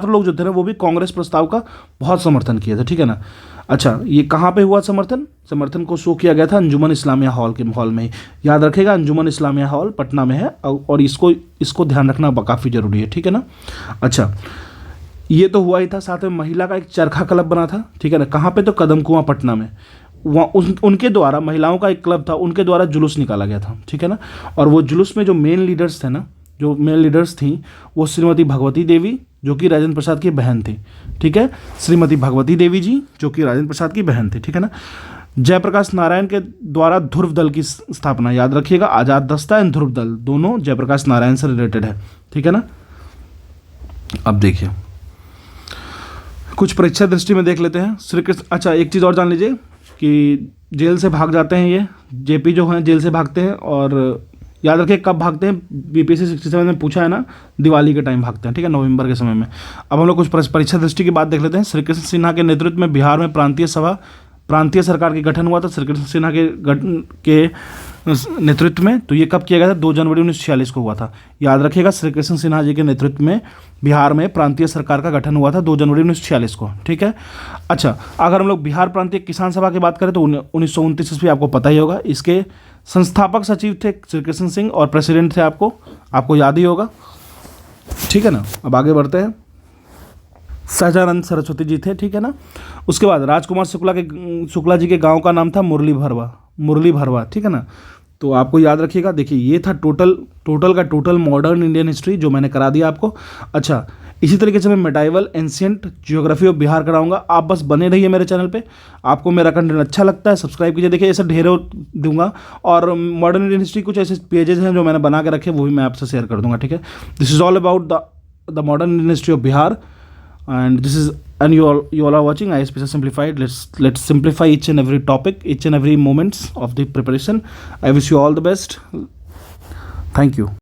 लोग जो थे ना, वो भी कांग्रेस प्रस्ताव का बहुत समर्थन किए थे, ठीक है ना। अच्छा, ये कहाँ पे हुआ समर्थन को शो किया गया था अंजुमन इस्लामिया हॉल के हॉल में ही, याद रखेगा। अंजुमन इस्लामिया हॉल पटना में है, और इसको ध्यान रखना काफ़ी जरूरी है, ठीक है ना। अच्छा, ये तो हुआ ही था, साथ में महिला का एक चरखा क्लब बना था, ठीक है ना, कहाँ पे? तो कदम कुआं पटना में। वहाँ उनके द्वारा, महिलाओं का एक क्लब था, उनके द्वारा जुलूस निकाला गया था, ठीक है ना। और वो जुलूस में जो मेन लीडर्स थी, वो श्रीमती भगवती देवी, जो कि राजेंद्र प्रसाद की बहन थी, ठीक है। श्रीमती भगवती देवी जी, जो कि राजेंद्र प्रसाद की बहन थी, ठीक है ना। जयप्रकाश नारायण के द्वारा ध्रुव दल की स्थापना, याद रखिएगा, आज़ाद दस्ता एंड ध्रुव दल दोनों जयप्रकाश नारायण से रिलेटेड है, ठीक है ना। अब देखिए कुछ परीक्षा दृष्टि में देख लेते हैं। श्री कृष्ण, अच्छा एक चीज़ और जान लीजिए कि जेल से भाग जाते हैं ये JP जो हैं, जेल से भागते हैं, और याद रखिए कब भागते हैं? BPSC 67 में पूछा है ना, दिवाली के टाइम भागते हैं, ठीक है, नवंबर के समय में। अब हम लोग कुछ परीक्षा दृष्टि की बात देख लेते हैं। श्री कृष्ण सिन्हा के नेतृत्व में बिहार में प्रांतीय सरकार के गठन हुआ था, श्री कृष्ण सिन्हा के नेतृत्व में। तो ये कब किया गया था? 2 जनवरी 1946 को हुआ था, याद रखिएगा। श्री कृष्ण सिन्हा जी के नेतृत्व में बिहार में प्रांतीय सरकार का गठन हुआ था 2 जनवरी 1946 को, ठीक है। अच्छा, अगर हम लोग बिहार प्रांतीय किसान सभा की बात करें तो 1929 ईस्वी, आपको पता ही होगा। इसके संस्थापक सचिव थे श्री कृष्ण सिंह, और प्रेसिडेंट थे आपको याद ही होगा, ठीक है ना। अब आगे बढ़ते हैं। सहजानंद सरस्वती जी थे, ठीक है ना। उसके बाद राजकुमार शुक्ला जी के गांव का नाम था मुरली भरवा, ठीक है ना। तो आपको याद रखिएगा। देखिए ये था टोटल मॉडर्न इंडियन हिस्ट्री जो मैंने करा दिया आपको। अच्छा, इसी तरीके से मैं medieval ancient geography of Bihar कराऊंगा। आप बस बने रहिए मेरे चैनल पे। आपको मेरा कंटेंट अच्छा लगता है सब्सक्राइब कीजिए। देखिए ऐसे ढेरों दूंगा, और मॉडर्न इंडियन हिस्ट्री कुछ ऐसे पेजेस हैं जो मैंने बना के रखे, वो भी मैं आपसे शेयर कर दूंगा, ठीक है। This is all about the modern Indian history of Bihar, and you all are watching ISPC Simplified. Let's simplify each and every topic, each and every moments of the preparation. I wish you all the best. Thank you.